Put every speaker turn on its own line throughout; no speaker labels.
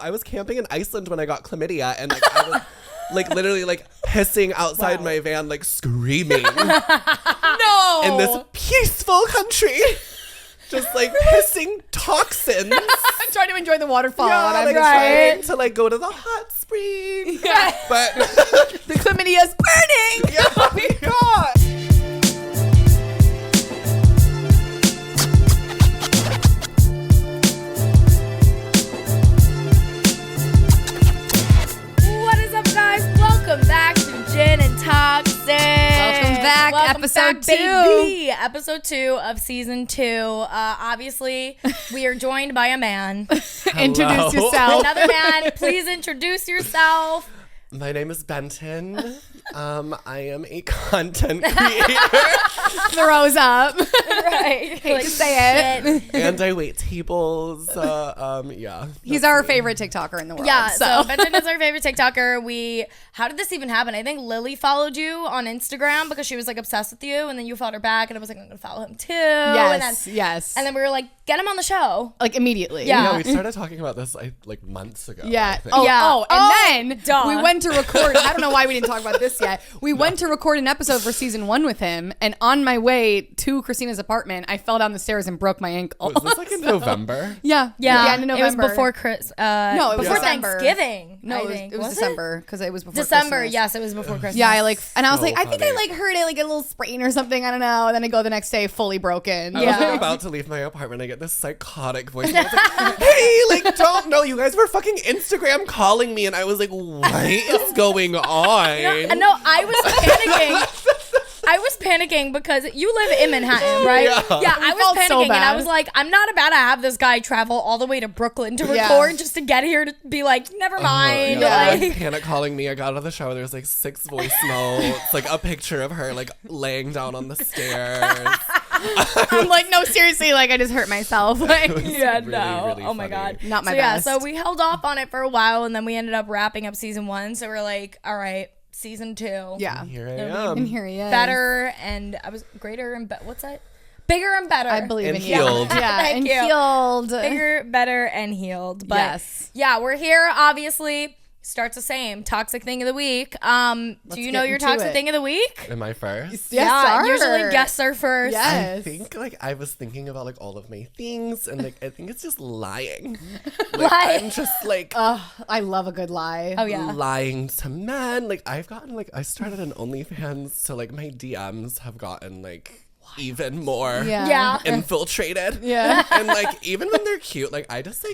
I was camping in Iceland when I got chlamydia, and like I was like literally like pissing outside my van, like screaming.
No.
In this peaceful country. Just like pissing toxins.
I'm trying to enjoy the waterfall.
Yeah,
and I'm
like trying to like go to the hot spring.
Yeah.
But
the chlamydia is burning.
Yeah, oh my God.
What is up, guys? Welcome back to Gin and Toxic.
Welcome back, episode 2.
Baby. Episode 2 of season 2. Obviously, we are joined by a man.
Introduce yourself.
Another man. Please introduce yourself.
My name is Benton. I am a content creator.
Throws up.
Right.
Hate to say it.
And I wait tables. Yeah.
He's our favorite TikToker in the world.
Yeah, so Benton is our favorite TikToker. How did this even happen? I think Lily followed you on Instagram because she was like obsessed with you, and then you followed her back, and I was like, I'm gonna follow him too.
Yes.
And then we were like, get him on the show.
Like immediately.
Yeah.
Yeah, we started talking about this like months ago.
Yeah.
I think.
And then
duh.
we went to record. I don't know why we didn't talk about this yet. We went to record an episode for season 1 with him, and on my way to Christina's apartment, I fell down the stairs and broke my ankle.
Was this like in November?
Yeah.
Yeah,
in November.
it was before
No, it was
before
December.
Thanksgiving.
No,
I think.
it was December because it was before
December,
Christmas.
yes, it was before Christmas.
Yeah, I was
So
like, I think I
funny.
like heard it like a little sprain or something. I don't know. And then I go the next day fully broken.
I was like,
Yeah.
about to leave my apartment. I get this psychotic voice. And I was like, hey, like, don't know. You guys were fucking Instagram calling me. And I was like, what is going on?
No, I was panicking. I was panicking because you live in Manhattan, right?
Yeah.
I was
felt
panicking
so
and I
bad.
was like, I'm not about to have this guy travel all the way to Brooklyn to
Yeah.
record just to get here to be like, never mind.
Yeah,
Like,
like, panic calling me. I got out of the shower. There was like 6 voice notes, like a picture of her like laying down on the stairs.
I'm like, no, seriously, like I just hurt myself. Like,
yeah,
really,
no.
really
Oh my
funny.
God.
Not my
so,
best.
Yeah, so we held off on it for a while and then we ended up wrapping up season 1. So we're like, all right, season 2.
yeah.
Here I
And
am.
here he is.
Better and I was greater and what's that? Bigger and better.
I believe
And
in you.
healed.
Yeah,
Thank
and
you.
healed.
Bigger, better, and healed. But
Yes.
yeah, we're here. Obviously, starts the same. Toxic thing of the week. Do you know
get
your
into
toxic
it.
thing of the week?
Am I first?
Yes,
yeah,
sir.
usually guests are first.
Yes.
I think like I was thinking about like all of my things and like I think it's just lying. Like
Lying.
I'm just like
I love a good lie.
Oh yeah.
lying to men. Like I've gotten like I started an OnlyFans, so like my DMs have gotten like even more
Yeah.
Yeah.
infiltrated.
Yeah.
And like even when they're cute, like I just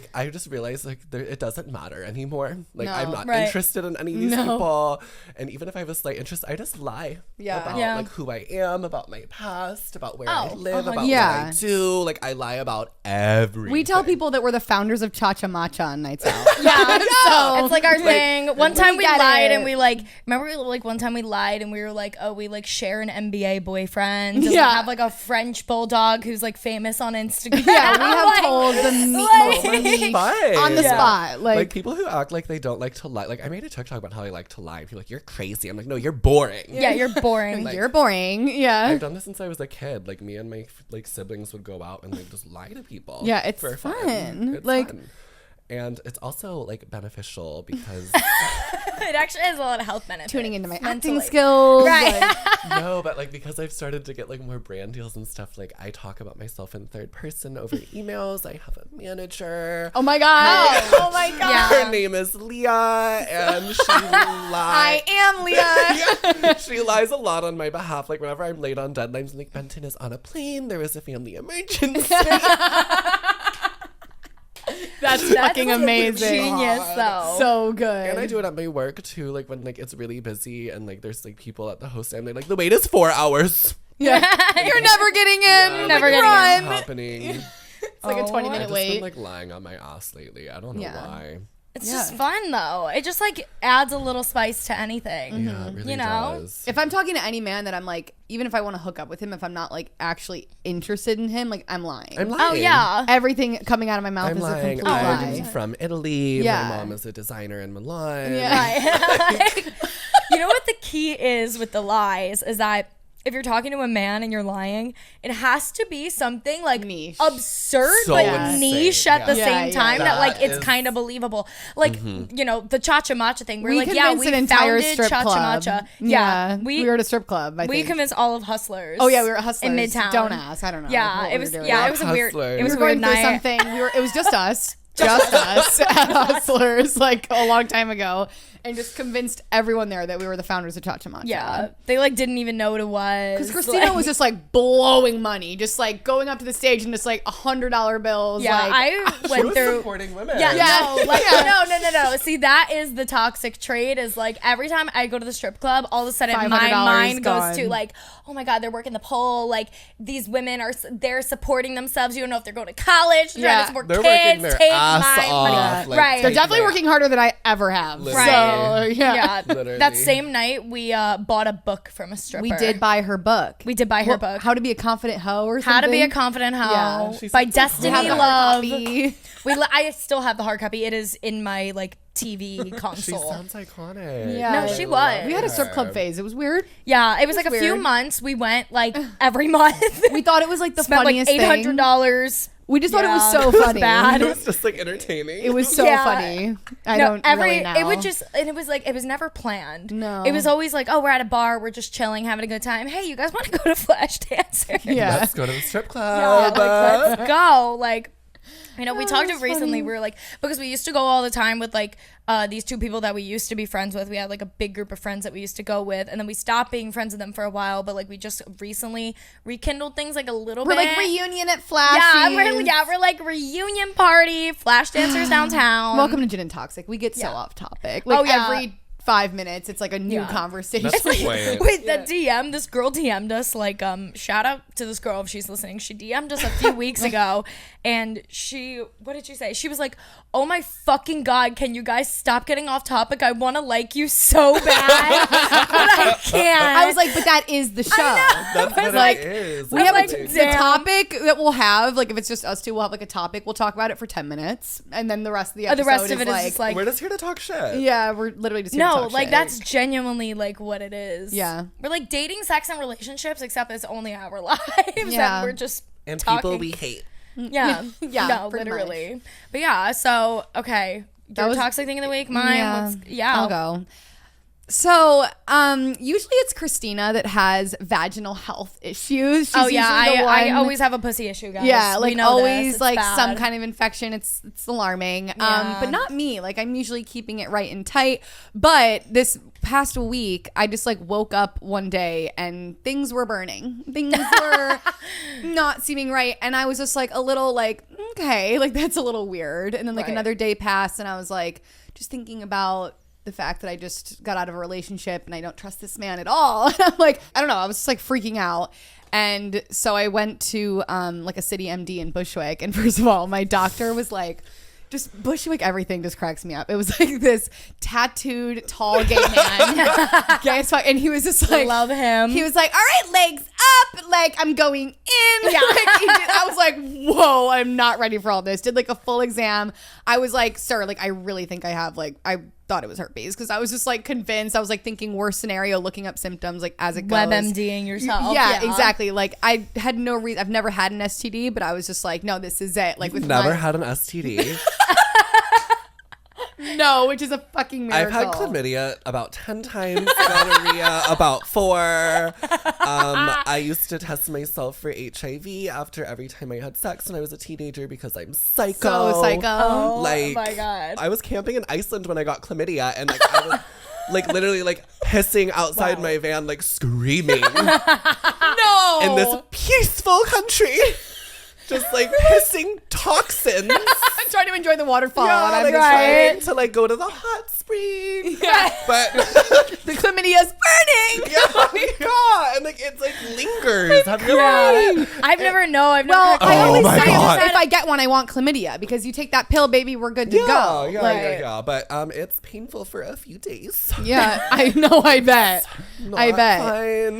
realized like it doesn't matter anymore. Like
No.
I'm not
Right.
interested in any of these
No.
people. And even if I have a slight interest, I just lie
Yeah.
about
Yeah.
like who I am, about my past, about where I
Oh,
live,
100%.
about
Yeah.
what I do. Like I lie about everything.
We tell people that we're the founders of Cha Cha Matcha on Nights Out.
Yeah,
So,
it's like our thing. One time we
get
lied
it.
and we like remember like one time we lied and we were like, oh, we like share an NBA boyfriend. And
Yeah.
we have like a French bulldog who's like famous on Instagram.
Yeah, we have
Like,
told the
like-
Fine.
on the spot.
Like
Like,
people who act like they don't like to lie. Like I made a TikTok about how I like to lie. And people are like, you're crazy. I'm like, no, you're boring.
Yeah, you're boring.
Like-
you're boring. Yeah.
I've done this since I was a kid. Like me and my like siblings would go out and like just lie to people.
Yeah, it's
for
fun.
It's
Like-
fun. And it's also like beneficial because
It actually has a lot of health benefits.
tuning into my
mentally.
acting skills.
Right.
like-
no, but like because I've started to get like more brand deals and stuff. Like I talk about myself in third person over emails. I have a manager.
oh my God. Oh my God.
Yeah.
Her name is Leah, and she lies.
I am Leah.
Yeah, she lies a lot on my behalf. Like whenever I'm late on deadlines, I'm like, Benton is on a plane. There was a family emergency.
That's fucking amazing.
Genius, though.
So good.
And I do it at my work too, like when like it's really busy and like there's like people at the host and they're like, the wait is 4 hours.
Yeah. You're never getting in.
Yeah,
Never
like,
getting
what's
in.
happening.
It's like a 20-minute
I've just
wait.
been like lying on my ass lately. I don't know
Yeah.
why.
It's
Yeah.
just fun though. It just like adds a little spice to anything.
Yeah, it really
You know?
does.
If I'm talking to any man that I'm like, even if I want to hook up with him, if I'm not like actually interested in him, like I'm lying.
I'm lying.
Oh yeah.
Everything coming out of my mouth
I'm
is a
lying.
complete
I'm
lie.
from Italy.
Yeah.
My mom is a designer in Milan.
Yeah.
Like, you know what the key is with the lies is that if you're talking to a man and you're lying, it has to be something like
Niche.
absurd
So
but
insane,
niche at the
yeah.
same
Yeah,
time
yeah.
that like
That
it's
is-
kind of believable. Like you know, the Cha-Cha Matcha thing. We're
We
like, yeah,
convinced
we
an entire
founded
strip
Cha-Cha
club.
Matcha.
Yeah,
we
we were at a strip club. I
we
think.
convinced all of Hustlers.
Oh yeah, we were at Hustlers
in Midtown.
Don't ask. I don't know.
Yeah,
what
it
we
was.
were doing.
Yeah, it was a weird.
Hustlers.
It was
We
a
were
weird
going through
night.
something. It was just us. Just us at Hustlers, like a long time ago, and just convinced everyone there that we were the founders of Cha-Cha Matcha.
Yeah, they like didn't even know what it was.
Because Christina was just like blowing money, just like going up to the stage and just like $100 bills.
Yeah,
like,
I
She
went
was
through.
supporting women.
Yeah,
Yeah.
no, like
Yeah.
no. See, that is the toxic trait. Is like every time I go to the strip club, all of a sudden my
$500
mind
gone.
goes to like, oh my god, they're working the pole. Like these women they're supporting themselves. You don't know if they're going to college. They're trying
Yeah.
to support
They're
kids.
working their
Take
ass
my money.
off. Like,
Right.
they're
take
definitely
their-
working harder than I ever have.
Literally.
So yeah.
Literally.
That same night, we bought a book from a stripper.
We did buy her book.
We did buy her book.
How to be a confident hoe or something.
How to Be a Confident Hoe
Yeah.
She
by
sounds like
Destiny
have the hard
Love.
copy.
I still have the hard copy. It is in my like TV
She
console.
sounds iconic.
Yeah.
No,
I
she
love
was.
We had a strip club
her.
phase. It was weird.
Yeah, it was like a few
weird.
months. We went like every month.
We thought it was like the
spent like
funniest
$800.
We just thought it was
Yeah.
so
It was
funny.
bad.
It was just like entertaining.
It was so
Yeah.
funny. I don't really know.
It would just, and it was like, it was never planned.
No.
It was always like, oh, we're at a bar, we're just chilling, having a good time. Hey, you guys want to go to Flash Dancer?
Yeah.
Let's go to the strip
Yeah,
club.
like, let's go. Like, you know, we talked
that's
recently.
funny.
We were like, because we used to go all the time with like these two people that we used to be friends with. We had like a big group of friends that we used to go with, and then we stopped being friends with them for a while. But like, we just recently rekindled things like a little
We're
bit.
like reunion at Flash.
we're like reunion party, Flash Dancers downtown.
Welcome to Gin and Toxic. We get so
Yeah.
off topic. Like
Oh, yeah.
every 5 minutes, it's like a new
Yeah.
conversation.
That's the point.
Wait, that DM, this girl DM'd us, like, shout out to this girl if she's listening. She DM'd us a few weeks ago, and what did she say? She was like, oh my fucking God, can you guys stop getting off topic? I want to like you so bad, but I can't.
I was like, but that is the show.
That's what
like,
it is.
We have
like,
the
damn.
topic that we'll have, like if it's just us two, we'll have like a topic. We'll talk about it for 10 minutes, and then the rest of the episode
the rest of it is
like,
just like,
We're just here to talk shit.
yeah, we're literally just here to
no,
talk
like
shit.
that's genuinely like what it is.
Yeah.
We're like dating, sex, and relationships, except it's only our lives.
Yeah.
And we're just
And
talking.
people we hate.
Yeah.
Yeah,
No,
pretty
literally. But yeah, so okay. Your
was-
toxic thing of the week, mine.
I'll go. So, usually it's Christina that has vaginal health issues. She's
Oh yeah,
usually the
I
one-
always have a pussy issue, guys.
Yeah,
We
like
know
always
this. It's
like
bad.
some kind of infection. It's alarming.
Yeah.
But not me. Like I'm usually keeping it right and tight. But this past week, I just like woke up one day and things were burning. Things were not seeming right. And I was just like a little like, okay, like that's a little weird. And then like
Right.
another day passed and I was like just thinking about the fact that I just got out of a relationship and I don't trust this man at all. And I'm like, I don't know. I was just like freaking out. And so I went to like a city MD in Bushwick. And first of all, my doctor was like, just Bushwick, everything just cracks me up. It was like this tattooed, tall gay man. Gay as fuck. And he was just like,
Love him.
He was like, all right, legs up. Like, I'm going in.
Yeah.
Like, I was like, whoa, I'm not ready for all this. Did like a full exam. I was like, sir, like, I really think I have like, I thought it was herpes because I was just like convinced. I was like thinking worst scenario, looking up symptoms like as it goes.
WebMDing yourself.
Yeah, exactly. Like I had no reason. I've never had an STD, but I was just like, no, this is it. Like with
Never
my,
had an STD.
no, which is a fucking
I've
miracle.
had chlamydia about 10 times, gonorrhea about 4. I used to test myself for HIV after every time I had sex when I was a teenager because I'm psycho.
So psycho.
Oh
Like,
my God.
I was camping in Iceland when I got chlamydia, and like I was like literally like pissing outside my van, like screaming
No.
in this peaceful country, just like pissing toxins.
I'm trying to enjoy the waterfall.
Yeah,
and I'm
like
just
trying to like go to the hot spring.
Yeah.
But
the chlamydia's burning.
yeah, and like it's like lingers. Have you ever?
I've never had
Well, I
Oh
always
my
say
God.
if I get one, I want chlamydia because you take that pill, baby, we're good to go.
Yeah,
Like,
yeah. But it's painful for a few days.
yeah, I know. I bet. I
Not
bet.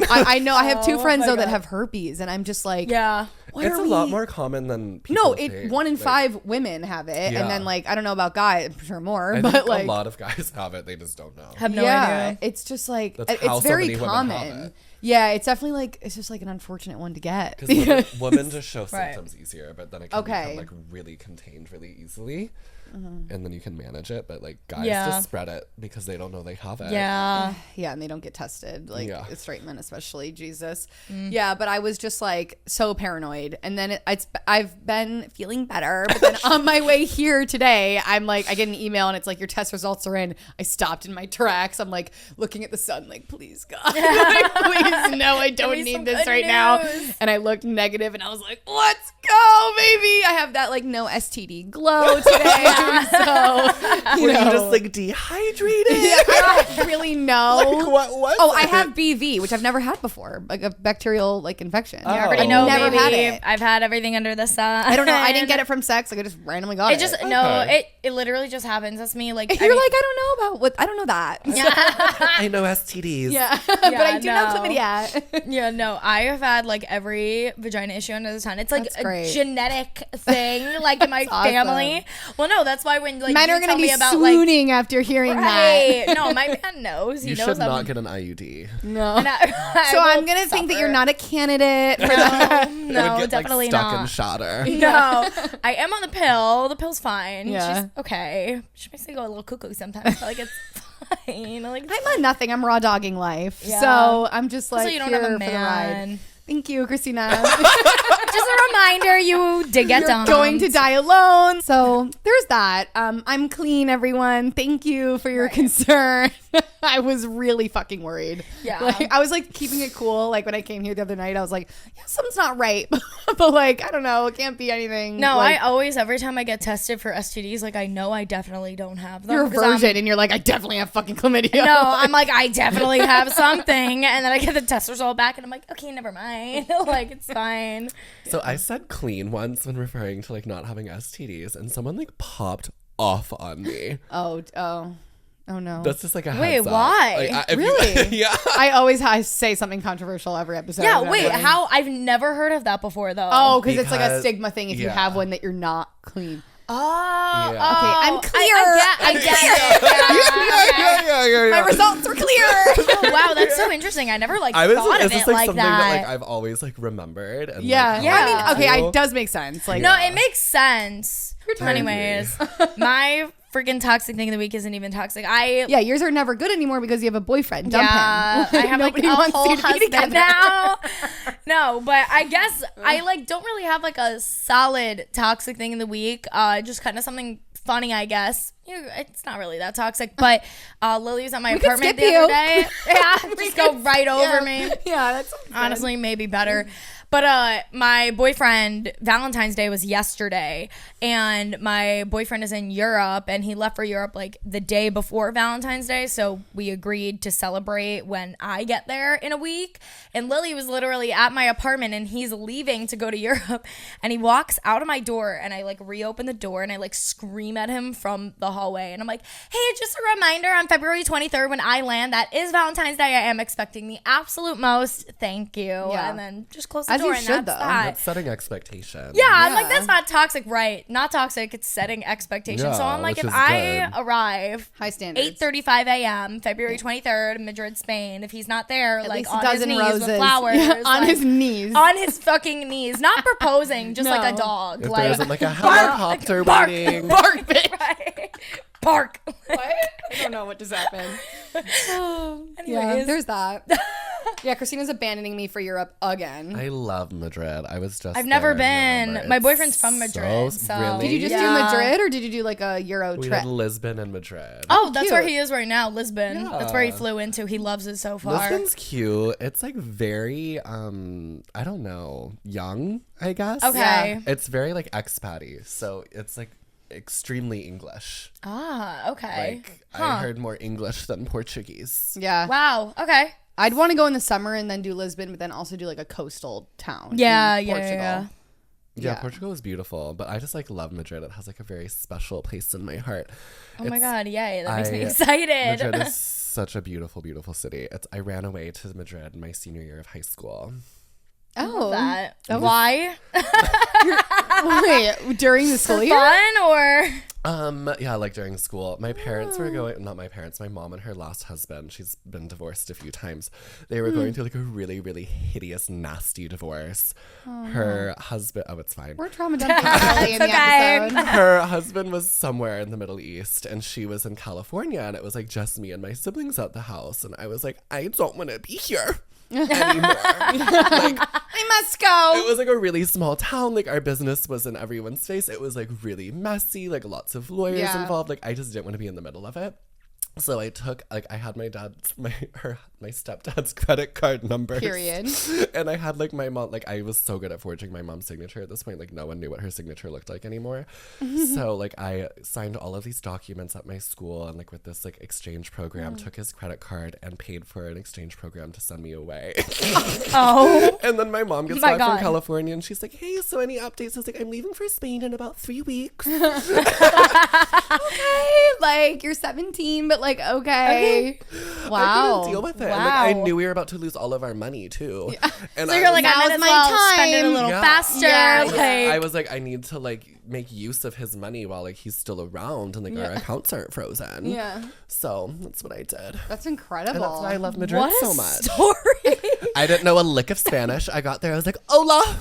fine.
I know. I have two
Oh
friends
my
though that
God.
have herpes, and I'm just like,
Yeah.
It's a lot more common than people
No,
think.
1 in
Like,
5 women have it,
Yeah.
and then like I don't know about guys, I'm sure more,
I
but
think
like
a lot of guys have it. They just don't know.
Have no
yeah,
idea.
it's just like
That's how
it's
so
very
many women have
common.
it.
Yeah, it's definitely like it's just like an unfortunate one to get
Because women just show
Right.
symptoms easier, but then it can become like really contained really easily. And then you can manage it, but like guys
Yeah.
just spread it because they don't know they have it.
Yeah.
yeah, and they don't get tested, like
Yeah.
straight men especially. Jesus, yeah. But I was just like so paranoid, and then I've been feeling better. But then on my way here today, I'm like, I get an email and it's like your test results are in. I stopped in my tracks. I'm like looking at the sun, like please God, like, please no, I don't
me some
need this
good
right now.
news.
And I looked negative, and I was like, let's go, baby. I have that like no STD glow today. So
Were you just like dehydrated?
I don't really know.
Like, what was
Oh, I
it?
have BV, which I've never had before, like a bacterial like infection.
Oh.
I
I've
know,
never
baby.
had it.
I've had everything under the sun.
I don't know. I didn't get it from sex. Like I just randomly got it.
It just it literally just happens. That's me. Like
You're like, I don't know about what. I don't know that.
I know STDs.
Yeah, but I do know
no.
chlamydia.
Yeah, no, I have had like every vagina issue under the sun. It's like
That's
a
great.
genetic thing, like in my
awesome.
family. Well, no, that's why when like
Men
you
are
tell
gonna
me
be
about like
swooning after hearing
right.
that.
No, my man knows. He
You
knows
should
I'm-
not get an IUD.
No.
and I
So
will
I'm gonna think that
suffer.
you're not a candidate for that.
It
No,
would get
definitely
like stuck
not.
in shotter.
No, I am on the pill. The pill's fine.
Yeah.
She's okay. She makes me go a little cuckoo sometimes, but like it's fine. Like
I'm on nothing. I'm raw dogging life.
Yeah.
So I'm just like
so you don't
here
have a
for the ride.
man.
Thank you, Christina.
Just a reminder, you did get done.
Going to die alone. So there's that. I'm clean, everyone. Thank you for your concern. I was really fucking worried.
Yeah.
Like, I was like keeping it cool. Like when I came here the other night, I was like, yeah, something's not right. But like, I don't know. It can't be anything.
No,
like,
I always, every time I get tested for STDs, like I know I definitely don't have them.
you're a
'cause I'm-
virgin and you're like, I definitely have fucking chlamydia.
No, I'm like, I definitely have something. And then I get the test result back and I'm like, okay, never mind. Like, it's fine.
So I said clean once when referring to like not having STDs, and someone like popped off on me.
Oh no.
That's just like a
Wait,
heads up.
why?
Like, if
Really?
You, yeah.
I always say something controversial every episode.
Yeah,
and I'm
wait,
like,
how? I've never heard of that before, though.
Oh, because it's like a
Because-
stigma thing if you
yeah.
have one that you're not clean.
Oh,
Yeah.
oh,
Okay, I'm clear.
I get it.
yeah.
My results were clear.
Oh, wow, that's so interesting. I never like
I was
thought
it's
of
just
it
like
like
something
that.
that like I've always like remembered. And,
Yeah.
like,
Yeah.
I mean,
held
okay,
to.
it does make sense. Like,
No, it makes sense.
I
Anyways, my freaking toxic thing of the week isn't even toxic.
yeah, yours are never good anymore because you have a boyfriend. Dump
Yeah,
him.
I have like
Nobody
a
wants
whole
you to be
husband
together.
now. No, but I guess I like don't really have like a solid toxic thing in the week. Just kind of something funny, I guess. It's not really that toxic, but Lily was at my
We could
apartment
skip
the other
you.
day. Yeah, just go right over me.
Yeah, that's
Honestly, maybe better. But my boyfriend, Valentine's Day was yesterday, and my boyfriend is in Europe, and he left for Europe like the day before Valentine's Day, so we agreed to celebrate when I get there in a week. And Lily was literally at my apartment, and he's leaving to go to Europe, and he walks out of my door, and I like reopen the door, and I like scream at him from the hallway, and I'm like, hey, just a reminder, on February 23rd when I land, that is Valentine's Day. I am expecting the absolute most. Thank you.
Yeah.
And then just close the
As
door,
you
and
should,
that's
though.
that.
That's setting expectations.
Yeah, I'm like,
Yeah.
that's not toxic, right? Not toxic, it's setting expectations. So
Yeah,
I'm like,
which
if
is
I
good.
arrive
high standards.
8:35 a.m. February 23rd, Madrid, Spain, if he's not there,
At
like
least
on
a
his
dozen
knees
roses.
with flowers,
Yeah, on
like,
his knees.
on his fucking knees, not proposing, just like a
No.
dog,
If
like
there isn't like a helicopter waiting.
Bark, bitch.
right. Bark.
What? I don't know what just happened. Yeah,
Anyways.
there's that. Yeah, Christina's abandoning me for Europe again.
I love Madrid. I was just.
I've never
there in
been.
November.
My
It's
boyfriend's from Madrid, so-
really?
Did you just
Yeah.
do Madrid or did you do like a Euro
We
trip?
did Lisbon and Madrid.
Oh, that's
Cute.
where he is right now, Lisbon. That's where he
Yeah.
flew into. He loves it so far.
Lisbon's cute. It's like very I don't know, young, I guess.
Okay.
It's very like expatty, so it's like extremely English.
Ah, okay.
Like I heard more English than Portuguese.
Yeah.
Wow. Okay.
I'd want to go in the summer and then do Lisbon, but then also do like a coastal town.
Yeah,
in
yeah,
Portugal.
yeah.
Yeah,
Yeah.
Portugal is beautiful, but I just like love Madrid. It has like a very special place in my heart.
Oh my god, yay. That makes me
I-
excited.
Madrid is such a beautiful, beautiful city. I ran away to Madrid my senior year of high school.
Oh,
that.
was-
Why?
Wait, during the school year?
Fun or?
Yeah, like during school. My parents were going, not my parents, my mom and her last husband, she's been divorced a few times. They were going through like a really, really hideous, nasty divorce. Her husband, it's fine.
We're trauma dumping early in the episode.
Her husband was somewhere in the Middle East and she was in California, and it was like just me and my siblings at the house. And I was like, I don't want to be here anymore. Like,
I must go.
it was like a really small town. Like our business was in everyone's face. It was like really messy, like lots of lawyers involved. Like I just didn't want to be in the middle of it. So I took, like, I had my stepdad's credit card numbers.
Period.
And I had, like, my mom, like, I was so good at forging my mom's signature at this point. Like, no one knew what her signature looked like anymore. So, like, I signed all of these documents at my school and, like, with this, like, exchange program, took his credit card and paid for an exchange program to send me away.
Oh.
And then my mom gets
My
back
God.
from California and she's like, hey, so any updates? I was like, I'm leaving for Spain in about 3 weeks.
Okay, like you're 17, but like okay.
I
Wow.
couldn't deal with it.
Wow.
And, like, I knew we were about to lose all of our money too. And
So you're like, I
Now's
might as
my
well spend it a
time.
little
Yeah.
faster.
Yeah.
Like,
I was like, I need to like make use of his money while like he's still around and like our accounts aren't frozen.
Yeah.
So that's what I did.
That's
And
incredible.
that's why I love Madrid
what a
so much.
story.
I didn't know a lick of Spanish. I got there, I was like, hola.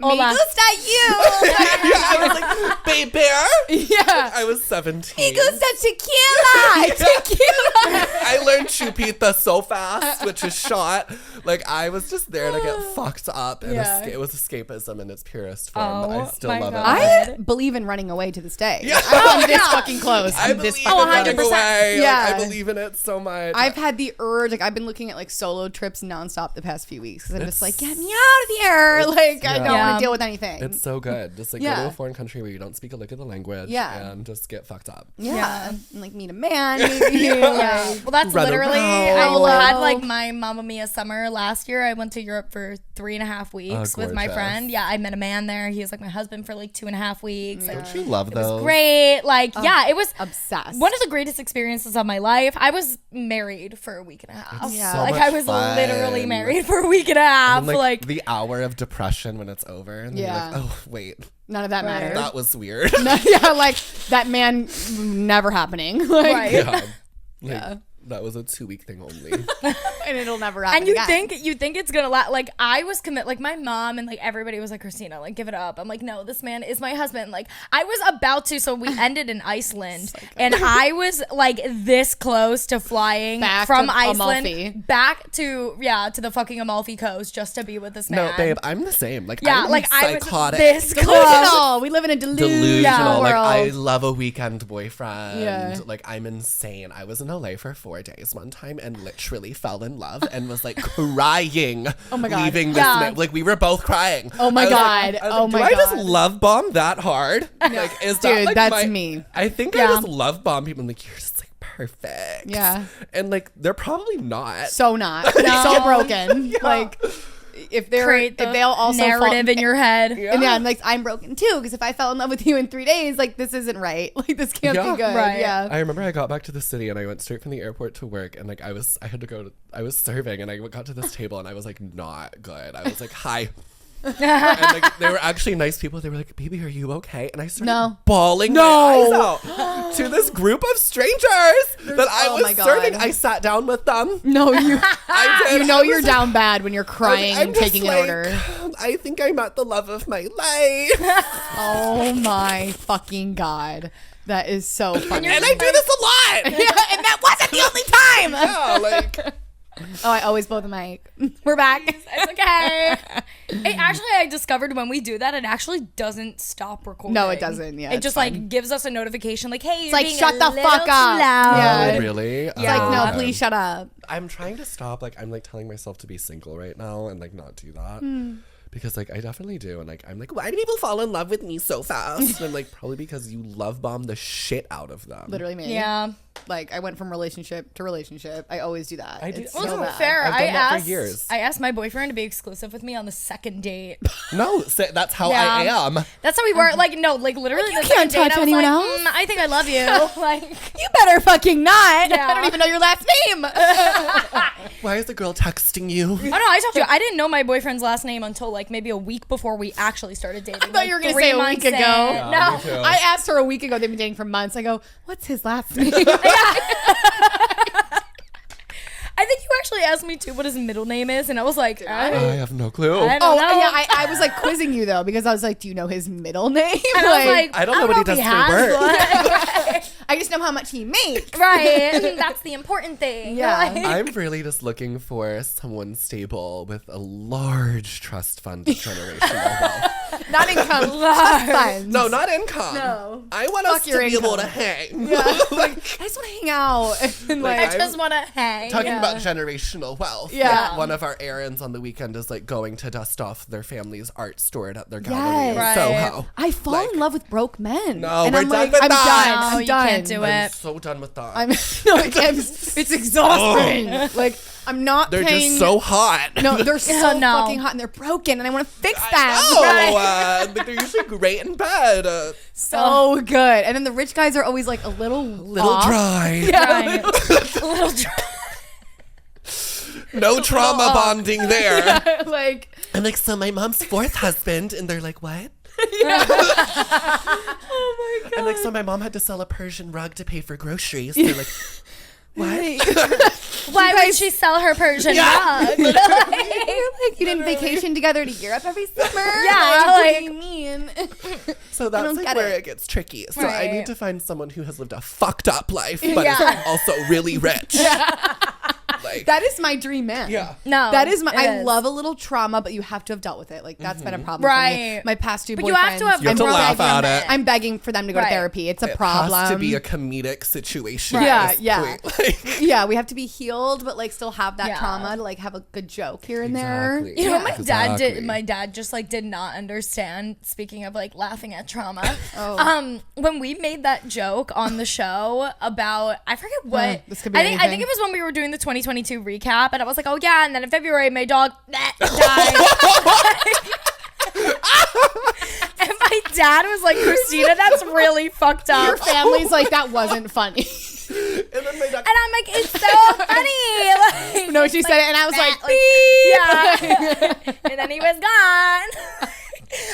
Hola.
Me gusta you.
Yeah, I was like, baby.
Yeah.
I was 17.
Me gusta tequila. Tequila.
I learned chupita so fast, which is shot. Like, I was just there to get fucked up. And
Yeah.
it was escapism in its purest form.
Oh,
I still
my
love
God.
I believe in running away to this day.
Yeah.
I'm this fucking close.
I
I'm
believe
this
in
fucking
running
close.
away.
Yeah.
Like, I believe in it so much.
I've had the urge, like I've been looking at like solo trips nonstop the past few weeks because I'm just like, get me out of here. Like I don't
Yeah.
want to deal with anything.
It's so good. Just like go
Yeah.
to a foreign country where you don't speak a lick of the language
Yeah.
and just get fucked up.
yeah. And, like meet a man. Maybe.
Yeah. Well, that's
Run
literally,
around.
I had like my Mamma Mia summer last year. I went to Europe for 3.5 weeks with my
gorgeous.
friend. Yeah, I met a man there. He was like my husband for like 2.5 weeks. Like,
Don't you love
it was
those?
great. Like, yeah, it was
Obsessed.
one of the greatest experiences of my life. I was married for a week and a half.
Yeah.
so
Like
much
I was
fun.
literally married for a week and a half.
And, like,
like
the hour of depression when it's over. And
Yeah.
you're like, oh, wait.
None of that matters.
That was weird.
Yeah, like that man never happening. Like,
Right.
Yeah. Like,
Yeah.
That was a 2-week thing only.
and it'll never happen.
And you
again.
think it's gonna like I was like my mom and like everybody was like, Christina, like give it up. I'm like, no, this man is my husband. Like I was about to, so we ended in Iceland and I was like this close to flying
Back
from
to
Iceland
Amalfi.
back to to the fucking Amalfi Coast just to be with this man.
No, babe, I'm the same. Like,
Yeah,
I'm
like I was
psychotic.
this close.
delusional. We live in a delusional
Delusional. Like,
world.
I love a weekend boyfriend.
Yeah.
Like, I'm insane. I was in LA for 4 days one time and literally fell in love and was like crying.
Oh my God.
Leaving this
Yeah.
man. Like, we were both crying.
Oh my
I was
God.
Like, I was
Oh
like,
my
do I just
God.
love bomb that hard? Like, is that
Dude,
like
that's
my-
me.
I think I
Yeah.
just love bomb people. I'm like, you're just like perfect.
Yeah.
And like, they're probably not.
so not. So broken. Like if they're
Create
if
the
they'll also
narrative
fall,
in your head.
and yeah, I'm like I'm broken too because if I fell in love with you in 3 days, like this isn't right. Like this can't
Yeah.
be good.
Right.
Yeah.
I remember I got back to the city and I went straight from the airport to work and like I was serving and I got to this table and I was like not good. I was like, hi. And like they were actually nice people. They were like, baby, are you okay? And I started
No.
bawling my eyes out to this group of strangers that I
oh
was
my God.
serving. I sat down with them.
No, you
I did.
you know
I was
you're
like-
down bad when you're crying
I'm
and
just
taking
like,
an order.
I think I met the love of my life.
Oh my fucking God. That is so funny.
And I do this a lot.
yeah, and that wasn't the only time.
Yeah, like
Oh, I always blow the mic. We're back.
It's okay. I discovered when we do that, it actually doesn't stop recording.
No, it doesn't. Yeah,
it
it's
just
fine.
like gives us a notification, like, "Hey, you're
like,
being
shut
a
the
little
fuck
too
up."
loud.
Yeah.
oh, really?
It's like, no,
Yeah.
please shut up.
I'm trying to stop. Like, I'm like telling myself to be single right now and like not do that. Because like I definitely do. And like I'm like, why do people fall in love with me so fast? And I'm like, probably because you love bomb the shit out of them.
Literally me.
Yeah.
Like I went from relationship to relationship. I always do that.
I do-
It's
well,
so
To be
bad.
fair,
I've done that for years.
I asked my boyfriend to be exclusive with me on the second date.
No, that's how
Yeah.
I am.
That's how we were. Like, no, like literally.
You
the
can't
second date,
touch
I was
anyone
like,
else.
I think I love you. Like,
You better fucking not.
Yeah.
I don't even know your last name.
Why is the girl texting you?
oh no, I told you I didn't know my boyfriend's last name until like maybe a week before we actually started dating.
I thought you were gonna say a week ago.
Yeah, me too.
I asked her a week ago. They've been dating for months. I go, what's his last name?
I think you actually asked me too what his middle name is, and I was like,
I have no clue.
I don't
Oh
know.
yeah, I was like quizzing you though because I was like, do you know his middle name?
and I was like,
I don't know what he
if
does for
has
work.
one.
I just know how much he makes.
Right, that's the important thing.
Yeah.
Like,
I'm really just looking for someone stable with a large trust fund of generational wealth.
Not income, just funds.
No, not income.
No.
I want
Fuck
us
your
to be able
income.
to hang.
Yeah. Like, I just want to hang out and
Like,
I just want to hang.
Talking
Yeah.
about generational wealth.
Yeah.
Like, one of our errands on the weekend is like going to dust off their family's art stored at their gallery in
Yes.
Right.
Soho.
I fall
Like,
in love with broke men.
No,
and
we're
I'm
done
like,
with
I'm
that.
done.
No,
I'm
you
done.
can't do
I'm
it.
so done with that.
I'm like, it's exhausting. Like I'm not
They're
paying.
just so hot.
No, they're so
No.
fucking hot and they're broken, and I want to fix them.
Oh, but they're usually great in bed.
So good. And then the rich guys are always like a little off.
Dry.
Right. A little dry.
No trauma bonding there.
Like,
And like, so my mom's fourth husband, and they're like, what?
oh my god.
And like, so my mom had to sell a Persian rug to pay for groceries. They're like,
What?
Why would she sell her Persian rug?
You're like, you didn't vacation together to Europe every summer?
Yeah,
what
like-
do you mean?
so that's
don't
like
get
where
it.
it gets tricky. So I
Right.
need to find someone who has lived a fucked up life, but
Yeah.
is also really rich. Like,
That is my dream man.
yeah.
No,
That is my.
it
I
is.
love a little trauma, but you have to have dealt with it. Like that's been a problem. For me.
Right.
My past two boyfriends.
But you have to have
You have to
grown
laugh
from
at it.
I'm begging for them to go to
Right.
therapy. It's a
It
problem.
has to be a comedic situation.
Yeah,
at this
yeah.
point. Like,
Yeah, we have to be healed, but like still have that
Yeah.
trauma to like have a good joke here and
Exactly.
there.
You know what my dad did?
Exactly.
My dad just like did not understand. Speaking of like laughing at trauma,
Oh.
when we made that joke on the show about I forget what
this could be
I think
anything.
it was when we were doing the 2022 recap, and I was like, oh yeah, and then in February my dog died. And my dad was like, Christina, that's really fucked up.
Your family's like that wasn't funny.
and then my dad,
And I'm like, it's so funny. Like,
No, she said it, and I was like,
yeah. And then he was gone.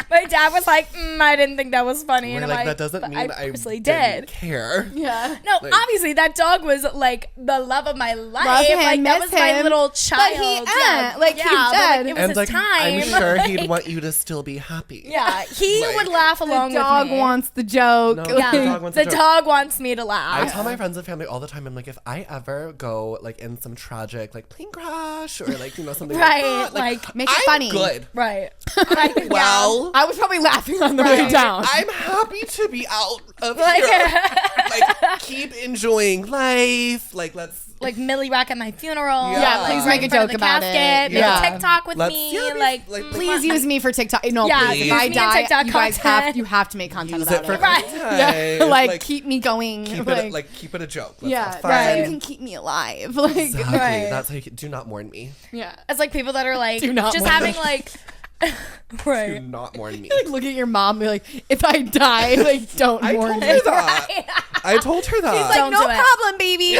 My dad was like, I didn't think that was funny.
we're
and I'm
like,
like,
that doesn't
"But
mean I
personally
didn't
did.
care.
yeah.
No,
Like-
obviously that dog was like the love of my life.
Love him,
like that
miss
was my
him.
little
But
child.
he
yeah,
ain't. Like, he
yeah, but,
dead.
it was
And
his
like,
time.
I'm sure
Like,
he'd want you to still be happy.
Yeah, he
Like-
would laugh
The
along
dog
with me.
wants the joke.
No,
Yeah,
the dog wants
the
a joke.
dog wants me to
I
laugh.
tell my friends and family all the time, I'm like, if I ever go like in some tragic like plane crash or like, you know, something
Right,
like that,
like,
make it
I'm
funny.
good.
Right.
Well,
I was probably laughing on the way down.
I'm happy to be out of
Like-
here. Like, keep enjoying life. Like, let's
Like Millie Rock at my funeral.
Yeah,
like,
please
right
make
in
a
front of
joke
the
about it.
casket, Make
Yeah.
a TikTok with
Let's-
me.
yeah,
like,
Please use me for TikTok. No,
Yeah,
please. If
use
I
me in
die,
TikTok
you guys
content.
have to make content
use it
about
for
it.
Right.
content.
Like, keep me going.
keep it keep it a joke. Let's
yeah,
have fun.
right. You can keep me alive. Like,
Exactly.
Right.
That's how you do not mourn me.
yeah.
It's like people that are like
Do not
just
mourn.
having like
Do
right.
not mourn me.
Like, look at your mom. Be like, if I die, like, don't
I
mourn
told
me.
her that. I told her that.
Like,
Don't
no
do it.
problem, baby.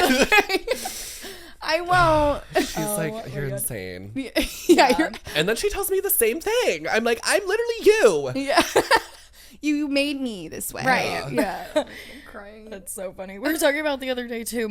I won't.
She's like, you're insane.
Yeah, you're.
And then she tells me the same thing. I'm like, I'm literally you.
Yeah. You made me this way.
Right.
Yeah. I'm crying.
That's so funny. We were talking about the other day too.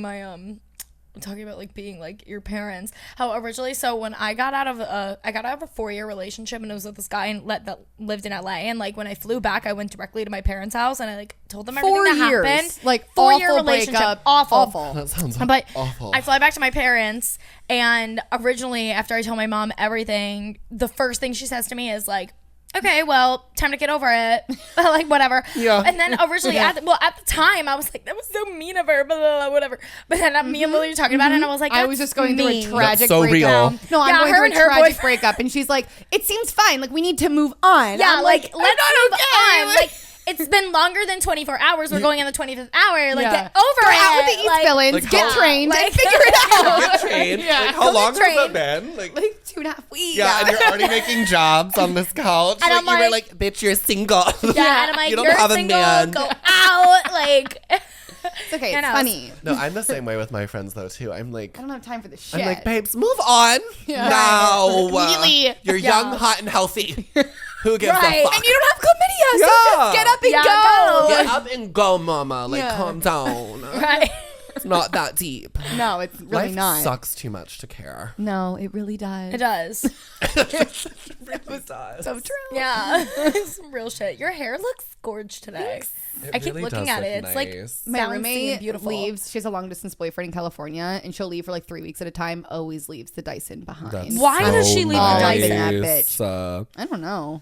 Talking about like being like your parents. How originally, so when I got out of a 4-year relationship and it was with this guy that lived in LA, and like when I flew back, I went directly to my parents' house and I like told them everything
4
that
years.
happened.
Like,
4-year
awful
relationship,
breakup.
awful.
That sounds
But
awful.
I fly back to my parents, and originally, after I tell my mom everything, the first thing she says to me is like, okay, well, time to get over it. Like, whatever.
Yeah.
And then originally, at the time, I was like, that was so mean of her, blah, blah, blah, whatever. But then me and Lily were talking about it, and I was like,
I was just going through a
mean.
tragic
That's so
breakup.
real.
No, I'm
Yeah,
going
her
through
and
a
her
tragic
boyfriend-
breakup, and she's like, "It seems fine. Like we need to move on."
Yeah,
I'm
like let's move on. Like it's been longer than 24 hours. We're going in the 25th hour. Like, get over
Go
it.
out with the East
like,
villains,
like,
get
how-
trained,
like-
and figure it out.
Get trained.
Yeah.
Like, how long has
trained.
that been? Like
2.5 weeks.
yeah, and you're already making jobs on this couch.
And
like,
I'm
you were
like-
like, bitch, you're single.
Yeah, and I'm like,
You don't
you're
have a
single,
man.
go out. Like,
It's okay.
You
It's
know.
funny.
No, I'm the same way with my friends though too. I'm like,
I don't have time for this shit.
I'm like, babes, move on
Yeah.
now.
Immediately.
You're young, hot, and healthy. Who gives
Right.
a fuck?
And you don't have chlamydia, so
Yeah.
just get up and
Yeah,
go.
Get up and go, mama. Like,
Yeah.
calm down.
right.
It's not that deep.
No, it's really
Life
not.
sucks too much to care.
No, it really does.
It does.
It really does.
So true.
Yeah. It's some real shit. Your hair looks gorgeous today.
It
I keep
really
looking
does
at
look
it. It's like
nice.
My
bouncy and
roommate
beautiful.
leaves. She has a long distance boyfriend in California, and she'll leave for like 3 weeks at a time. Always leaves the Dyson behind.
That's
Why does she leave the
Dyson?
nice.
That bitch.
I
don't know.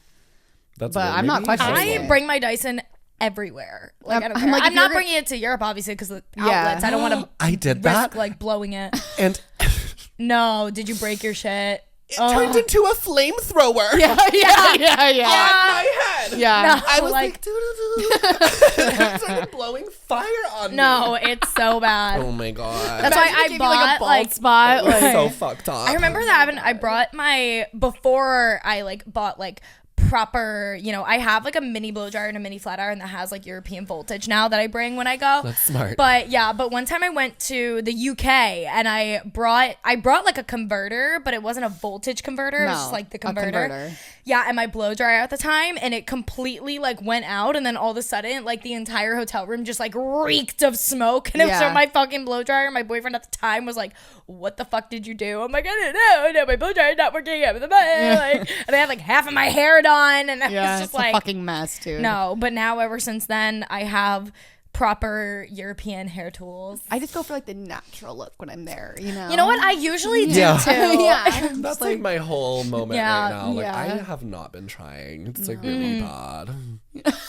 That's
But
weird.
I'm not
Maybe
questioning
I
it.
bring my Dyson everywhere. Like, I don't
I'm
care.
like,
I'm
if
not
you're
bringing it to Europe, obviously, because the
Yeah.
outlets. I don't want to
I did
risk,
that.
like, blowing it.
And
No. Did you break your shit?
it turned into a flamethrower
Yeah.
on my head.
Yeah.
No,
I was
like,
like, it started blowing fire on me.
no, it's so bad.
Oh my god.
That's why
Imagine
I
it gave you,
bought,
like a bald
like,
spot.
It was
Like,
so fucked up.
I remember that happened. I brought my before I like bought like proper, you know, I have like a mini blow dryer and a mini flat iron that has like European voltage now that I bring when I go.
That's smart.
But yeah, but one time I went to the UK and I brought like a converter, but it wasn't a voltage converter. It was
No,
just like the
a
converter.
converter.
Yeah, and my blow dryer at the time, and it completely like went out, and then all of a sudden, like the entire hotel room just like reeked of smoke, and it was
Yeah.
from my fucking blow dryer. My boyfriend at the time was like, "What the fuck did you do?" I'm like, "I don't know. No, my blow dryer's not working." Like, and I had like half of my hair done, and I
yeah,
was
it's
just like,
a fucking mess, dude.
no. But now, ever since then, I have proper European hair tools.
I just go for like the natural look when I'm there, you know?
You know what? I usually do
Yeah.
too.
Yeah.
That's like my whole moment
Yeah,
right now. Like
yeah.
I have not been trying. It's like really bad.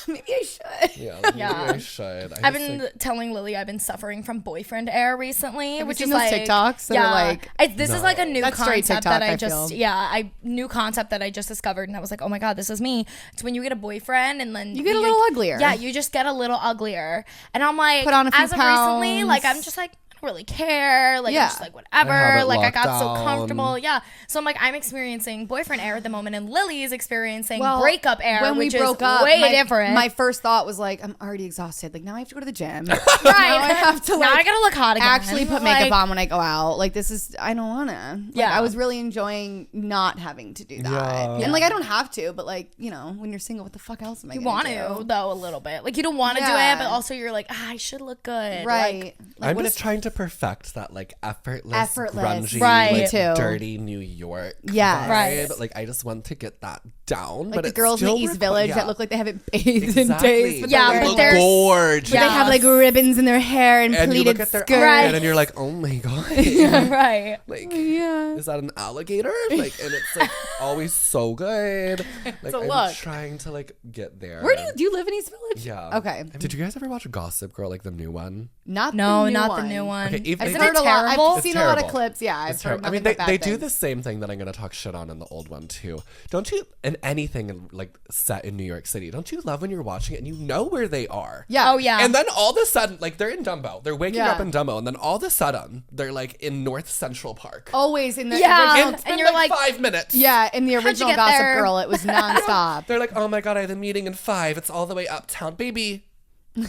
Maybe I should.
Yeah, like,
Yeah.
maybe I should.
I've been telling Lily I've been suffering from boyfriend air recently,
Have you
which
seen
is
those
like
TikToks that are like-
this is like a new
That's straight
concept
TikTok,
that I
I
just
feel.
new concept that I just discovered, and I was like, oh my god, this is me. It's when you get a boyfriend and then
You get a little uglier.
Yeah, you just get a little uglier, and I'm like,
Put on a few
as of recently,
pounds.
like I'm just like. Really care, like
Yeah.
I'm just like whatever,
I have it
like I
locked
got so
down.
comfortable, yeah. So I'm like I'm experiencing boyfriend air at the moment, and Lily is experiencing
Well,
breakup air,
when we
which
broke
is
up,
way
my,
different.
My first thought was like, I'm already exhausted. Like now I have to go to the gym.
right,
Now I have to
now
like
I gotta look hot again.
actually put
Like,
makeup on when I go out. Like this is I don't wanna. Like,
Yeah.
I was really enjoying not having to do that.
Yeah.
And like I don't have to, but like, you know, when you're single, what the fuck else am I
You
gonna
want
do?
to though a little bit, like you don't want to do
Yeah.
it, but also you're like, I should look good,
Right. Like,
I'm
what
just
if
trying to perfect that like effortless,
Effortless.
grungy,
Right.
like,
Me too.
dirty New York
Yes.
vibe.
Right.
Like I just want to get that down.
like
but
the
it's
girls in the
still
East Village
yeah.
that look like they haven't bathed
Exactly.
in days.
Yeah,
they're
but
wearing
they're-
gorgeous.
They have like ribbons in their hair and,
and you
pleated
look at their
skirts.
outfit and you're like, oh my god,
right.
like
Yeah.
is that an alligator? Like, and it's like always so good. Like
a
I'm
look.
trying to like get there.
Where do you live in East Village?
Yeah.
Okay.
Did you guys ever watch Gossip Girl, like the new one?
Not
No,
the new
not
one.
the new one.
Okay, if
I've
they
heard
do-
a lot.
terrible?
I've
It's
seen a lot of
terrible.
clips. Yeah, I've
It's
heard
terrible. I
nothing
mean,
but bad
they do
things.
the same thing that I'm gonna talk shit on in the old one too. Don't you? And anything like set in New York City. Don't you love when you're watching it and you know where they are?
Yeah.
Oh yeah.
And then all of a sudden, like they're in Dumbo, they're waking
Yeah.
up in Dumbo, and then all of a sudden they're like in North Central Park.
Always in the
Yeah.
original.
and it's been
and you're
like
like-
5 minutes.
Yeah, in the
you
original
get
Gossip
there?
Girl, it was nonstop.
They're like, oh my god, I have a meeting in 5. It's all the way uptown, baby.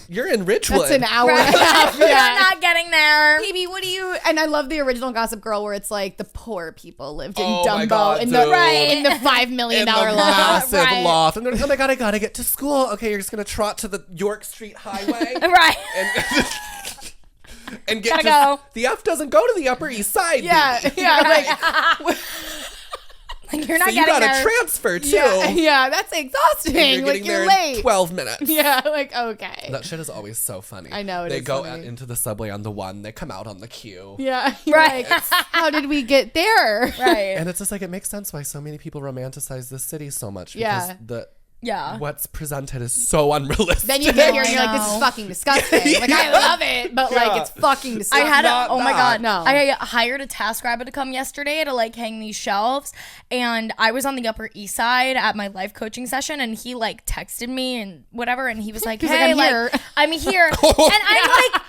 You're in Ridgewood.
That's an hour
Right.
and a half.
You're
Yeah.
not getting there.
Baby, what do you? And I love the original Gossip Girl where it's like the poor people lived in
Oh my
Dumbo
God,
in
dude.
the
Right.
in the $5 million
in the
loft.
massive
Right.
loft. And they're like, oh my god, I gotta get to school. Okay, you're just gonna trot to the York Street Highway.
Right.
and and get
Gotta
to
go.
the F doesn't go to the Upper East Side.
Yeah,
baby.
yeah, like
Like you're not
So you
getting
gotta
there.
transfer too.
yeah, yeah. That's exhausting.
You're
Like
getting
you're
there
late.
in 12 minutes.
Yeah, like okay.
That shit is always so funny.
I know, it
They
is
go
funny.
into the subway on the 1. They come out on the Q.
Yeah, you're
Right.
like, how did we get there?
right.
And it's just like it makes sense why so many people romanticize this city so much.
Yeah.
Because the
Yeah.
what's presented is so unrealistic.
Then you get here and
I
you're like, this is
know.
fucking disgusting. Like I love it, it, but like it's fucking disgusting.
I had
Not
oh my
that.
god,
No.
I hired a TaskRabbit to come yesterday to like hang these shelves, and I was on the Upper East Side at my life coaching session, and he like texted me and whatever, and he was like,
He's like,
"Hey,
"I'm here."
I'm here," and I'm like,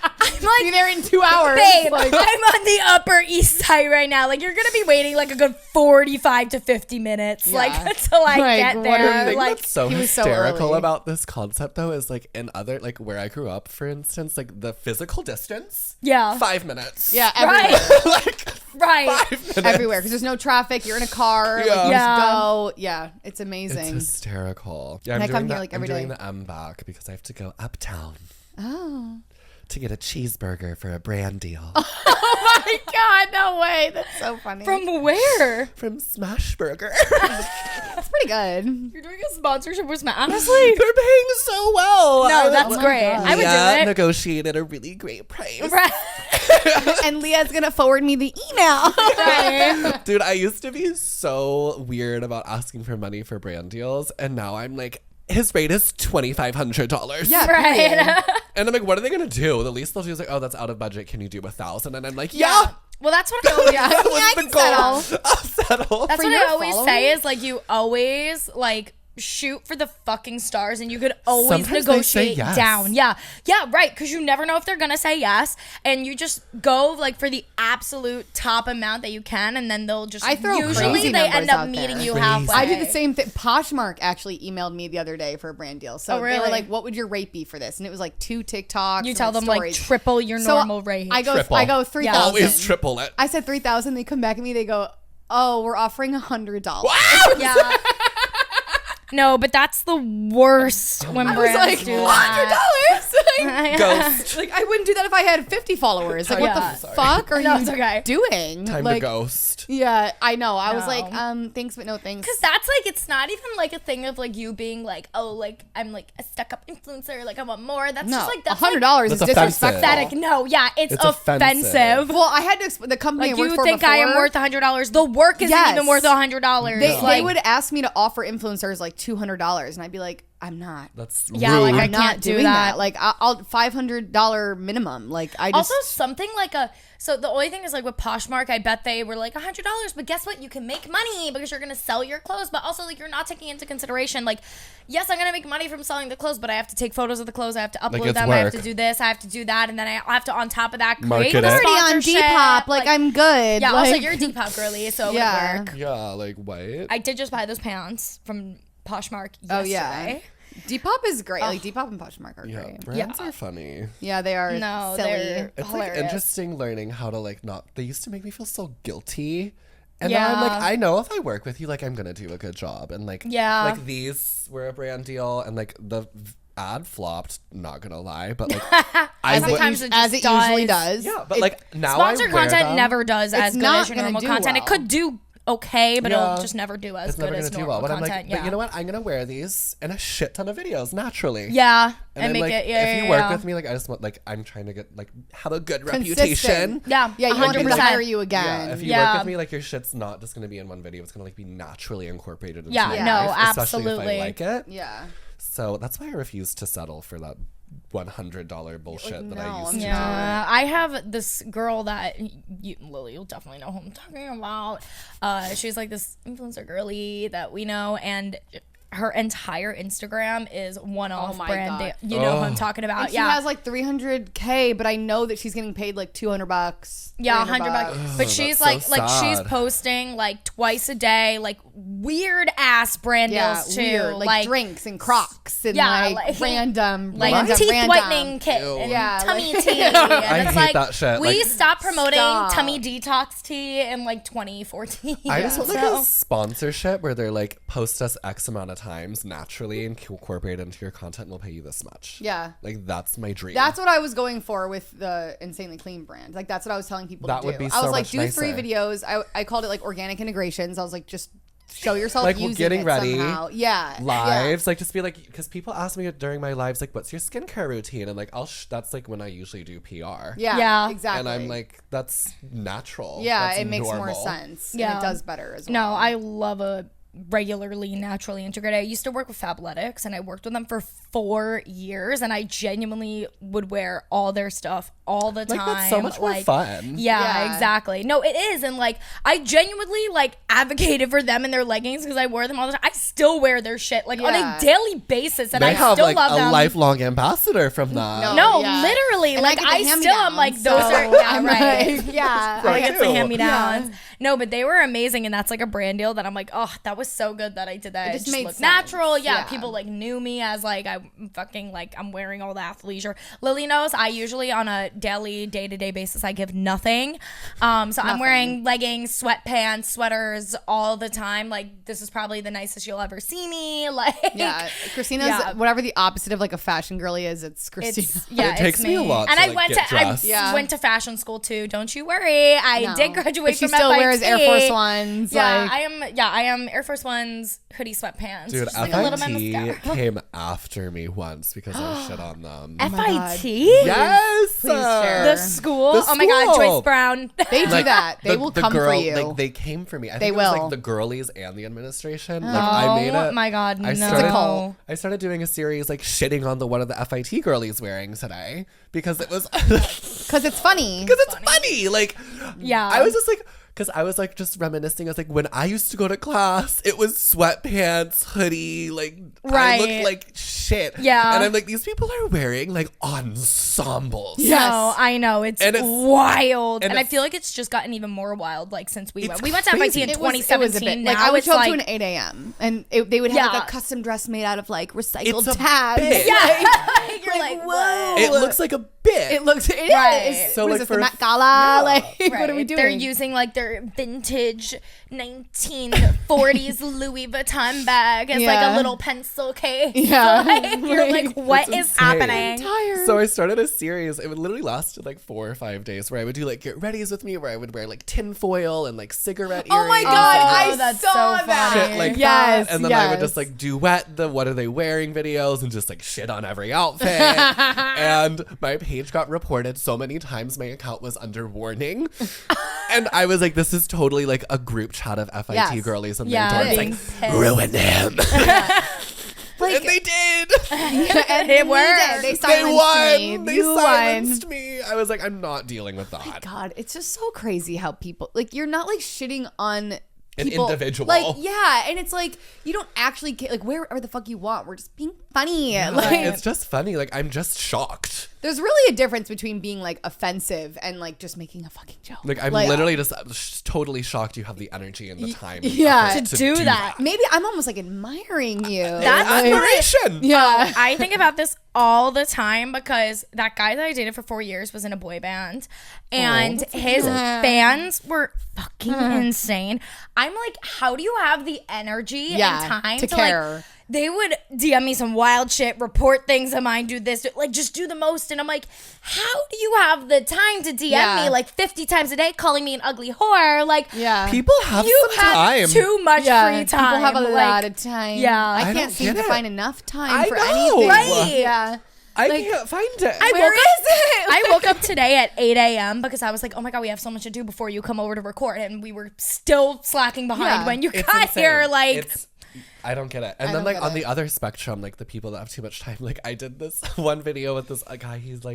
Be there in 2 hours.
babe,
Like,
I'm on the Upper East Side right now. Like, you're gonna be waiting like a good 45 to 50 minutes, like
Yeah.
until I
Like,
get
what are
there.
you-
thing
Like,
that's so
he was so
hysterical
early.
about this concept though is like in other like where I grew up, for instance, like the physical distance,
yeah,
5 minutes.
yeah, everywhere.
right,
like
right.
5 minutes.
Everywhere, because there's no traffic. You're in a car. Like,
Yeah.
you
Yeah.
just go. Yeah, it's
It's
amazing.
hysterical. Yeah,
And I
I'm
come
doing
here,
the,
like,
I'm
every
doing
day.
the M back because I have to go uptown
Oh.
to get a cheeseburger for a brand deal
Oh my god, no way. That's so funny.
From where?
from Smashburger.
That's pretty good.
You're doing a sponsorship with Smash. Honestly,
They're paying so well.
no,
I
that's
was-
my
great.
God.
I would
Leah
do it.
negotiated a really great price.
Right.
And Leah's gonna forward me the email.
Right.
Dude, I used to be so weird about asking for money for brand deals, and now I'm like, his rate is $2,500.
Yeah. period.
Right.
And I'm like, what are they gonna do? The least they'll do is like, oh, that's out of budget. Can you do 1,000? And I'm like, yeah.
Well, that's what I
Yeah,
That
yeah,
was
I
the
can
goal.
settle.
I'll settle.
That's
For
what
your
I always
followers?
say is like you always like shoot for the fucking stars, and you could always
Sometimes they say
negotiate
yes.
down. Yeah, right, because you never know if they're gonna say yes, and you just go like for the absolute top amount that you can, and then they'll just
I throw
usually
crazy
they end
numbers
up
out
meeting
there.
you
Crazy.
halfway.
I do the same thing. Poshmark actually emailed me the other day for a brand deal. So
Oh, really?
they were like, "What would your rate be for this?" And it was like 2 TikToks.
You
and,
tell them like
stories.
triple your
So
normal rate.
I go
Triple.
3,000.
Always triple it.
I said 3,000. They come back at me. They go, "Oh, we're offering $100."
yeah. No, but that's the worst when
I was
brands
like,
do that.
$100.
Ghost.
Like I wouldn't do that if I had 50 followers. Like, what
Yeah.
the
Sorry.
fuck are
No,
you
it's okay.
doing?
Time
like,
to ghost.
Yeah, I know. I was
No.
like, thanks, but no thanks.
Because that's like, it's not even like a thing of like you being like, oh, like I'm like a stuck up influencer, like I want more. That's
No,
just like, that's
$100 is
That's offensive.
disrespectful.
pathetic. No, yeah, it's
It's
offensive.
offensive.
Well, I had to explain the company
Like
I worked
you
for
think I am
before,
worth $100. The work isn't
Yes.
even worth $100.
They
like,
would ask me to offer influencers like $200, and I'd be like, I'm not.
That's
Yeah,
rude.
like, I
I'm not
can't do
doing
that.
Like I'll $500 minimum. Like I just
also something like a, so the only thing is like with Poshmark, I bet they were like $100, but guess what? You can make money because you're going to sell your clothes, but also like you're not taking into consideration like, yes, I'm going to make money from selling the clothes, but I have to take photos of the clothes. I have to upload
it's
them. I have to
work.
do this. I have to do that. And then I have to, on top of that, create
Market
a
it.
already on
sponsorship.
Depop. Like I'm good.
yeah,
like,
also you're a Depop girly, so it
Yeah.
would work.
Yeah, like what?
I did just buy those pants from Poshmark yesterday.
Oh yeah. Depop is great. Like Depop and Poshmark are
Yeah,
great.
brands are funny.
Yeah, they are
No,
silly.
they're
It's
hilarious.
like interesting learning how to like not. They used to make me feel so guilty, and
Yeah.
now I'm like, I know if I work with you, like I'm gonna do a good job, and like
Yeah.
like these were a brand deal, and like the ad flopped. Not gonna lie, but like I would.
Sometimes it
as
just
it usually
does.
does.
Yeah, but
It-
like now
Sponsored
I wear
content
them.
never does as
It's
good
not
as your
gonna
normal
do
content. It
well.
could do okay, but
Yeah.
it'll just never do as
It's
good
never
as
gonna do
normal
well, but I'm
content.
like,
yeah.
but you know what? I'm gonna wear these in a shit ton of videos naturally.
Yeah, and
I'm
make
like,
it. Yeah,
if you
yeah,
work
yeah.
with me, like I just want, like I'm trying to get like have a good
Consistent.
reputation.
Yeah,
Yeah, you want them to
100%.
hire you
Yeah,
again.
if you
Yeah.
work with me, like your shit's not just gonna be in one video; it's gonna like be naturally incorporated into
Yeah,
my
no,
life, especially
absolutely.
if I like it.
Yeah.
So that's why I refuse to settle for that $100 bullshit that I
no,
used
I'm
to.
Yeah, I have this girl that Lily, you'll definitely know who I'm talking about. She's like this influencer girly that we know, and her entire Instagram is one-off
Oh my
brand.
God.
You know who I'm talking about?
And she
yeah,
has like 300K, but I know that she's getting paid like $200.
yeah, $100.
Ugh,
But she's
that's so
like she's
sad.
posting like twice a day, like weird ass brand
Yeah,
deals too,
weird. Like drinks and Crocs and
Yeah,
like
like-
random,
like
random,
teeth
random.
whitening kit
Ew.
and
Yeah,
tummy
like-
tea. And
I
it's
hate
like,
that shit.
We
Like-
stopped promoting
Stop.
tummy detox tea in like 2014.
I just want like
So-
a sponsorship where they're like post us X amount of times naturally and incorporate it into your content and we'll pay you this much.
Yeah.
Like that's my dream.
That's what I was going for with the Insanely Clean brand. Like that's what I was telling people
That
to do.
would be
I was
so
like,
much
do 3
nicer.
videos. I called it like organic integrations. I was like, just show yourself
Like,
using
we're getting
it
ready.
somehow. Yeah.
lives like just be like, because people ask me during my lives like, what's your skincare routine, and like that's like when I usually do PR.
Yeah.
Yeah.
Exactly.
And I'm like, that's natural.
yeah,
That's
it makes more
normal.
sense.
Yeah.
And it does better as well.
No, I love a regularly naturally integrated. I used to work with Fabletics, and I worked with them for 4 years, and I genuinely would wear all their stuff all the time.
That's so much more fun.
Yeah, exactly. No, it is. And like, I genuinely like advocated for them and their leggings because I wore them all the time. I still wear their shit like on a daily basis, and I still love them.
They have a lifelong ambassador from them.
No, literally. And like, I still am like, those are, right.
Yeah.
I get the hand-me-downs. Yeah. No, but they were amazing, and that's like a brand deal that I'm like, oh, that was so good that I did that.
It just made
looked
sense.
natural. Yeah, people like knew me as like I'm fucking like I'm wearing all the athleisure. Lily knows I usually on a daily, day-to-day basis I give nothing. So I'm wearing leggings, sweatpants, sweaters all the time. Like this is probably the nicest you'll ever see me. Like
Christina's whatever the opposite of like a fashion girly is. It's Christina.
It takes me a lot.
And
to,
I
like,
went to fashion school too. Don't you worry. I did graduate from
FIT. Wears Air Force Ones.
Yeah, I am Air Force Ones, hoodie, sweatpants.
Dude,
just like a little bit mascara.
came after me once because I shit on them.
FIT?
Yes.
Please share.
The school? Oh my God, Joyce Brown.
They do that. They will come for you.
Like they came for me. I think
they
it
will.
was like the girlies and the administration. Like I made
Oh my God, no.
I started doing a series like shitting on one of the FIT girlies wearing today because it was
because it's funny.
Because it's funny. Like
I
was just like. Because I was like just reminiscing. I was like, when I used to go to class, it was sweatpants, hoodie, like I looked like shit.
Yeah.
And I'm like, these people are wearing like ensembles.
Yes. No, I know. It's wild. And I
it's,
feel like it's just gotten even more wild like since we went. We went to
crazy.
FIT in 2017.
Like
now
I would
it's
show up
like
to an 8 a.m. and they would have like a custom dress made out of like recycled tabs.
Yeah.
You're like, whoa.
It looks like a bit.
It looks
right.
is.
So
what
like
is this, the Met Gala? Like what are we doing?
They're using like their vintage 1940s Louis Vuitton bag as like a little pencil case.
Yeah.
Like, you're like, what is happening?
So I started a series. It would literally lasted like 4 or 5 days where I would do like get readies with me, where I would wear like tinfoil and like cigarette earrings.
Oh my God,
that's
saw
so
that.
funny.
Shit like
Yes,
that. And then I would just like duet the what are they wearing videos and just like shit on every outfit. And my page got reported so many times my account was under warning. And I was like, this is totally like a group chat of FIT girlies and their dorms like, ruin him.
Like,
and they did.
And
it worked.
They silenced me.
They silenced me. I was like, I'm not dealing with that.
Oh my God, it's just so crazy how people like you're not like shitting on
an individual.
Like, yeah, and it's like you don't actually get like wherever the fuck you want. We're just being funny.
Yeah,
like
it's just funny. Like I'm just shocked.
There's really a difference between being like offensive and like just making a fucking joke.
Like I'm literally just totally shocked you have the energy and the time.
Yeah,
to do that.
Maybe I'm almost like admiring you.
That's
admiration.
Yeah.
I think about this all the time because that guy that I dated for 4 years was in a boy band and his fans were fucking insane. I'm like, how do you have the energy and time
to care?
Like, they would DM me some wild shit, report things of mine, do this, like just do the most. And I'm like, how do you have the time to DM me like 50 times a day calling me an ugly whore? Like,
people have some time.
Too much free time.
People have a lot of time.
Yeah.
I can't seem to find enough time
I
for
know.
anything.
Right.
Yeah.
I can't find it.
Where is it?
I woke up today at 8 a.m. because I was like, oh my God, we have so much to do before you come over to record. And we were still slacking behind when you got here. Like,
I don't get it. And then like on the other spectrum, like the people that have too much time, like I did this one video with this guy, he's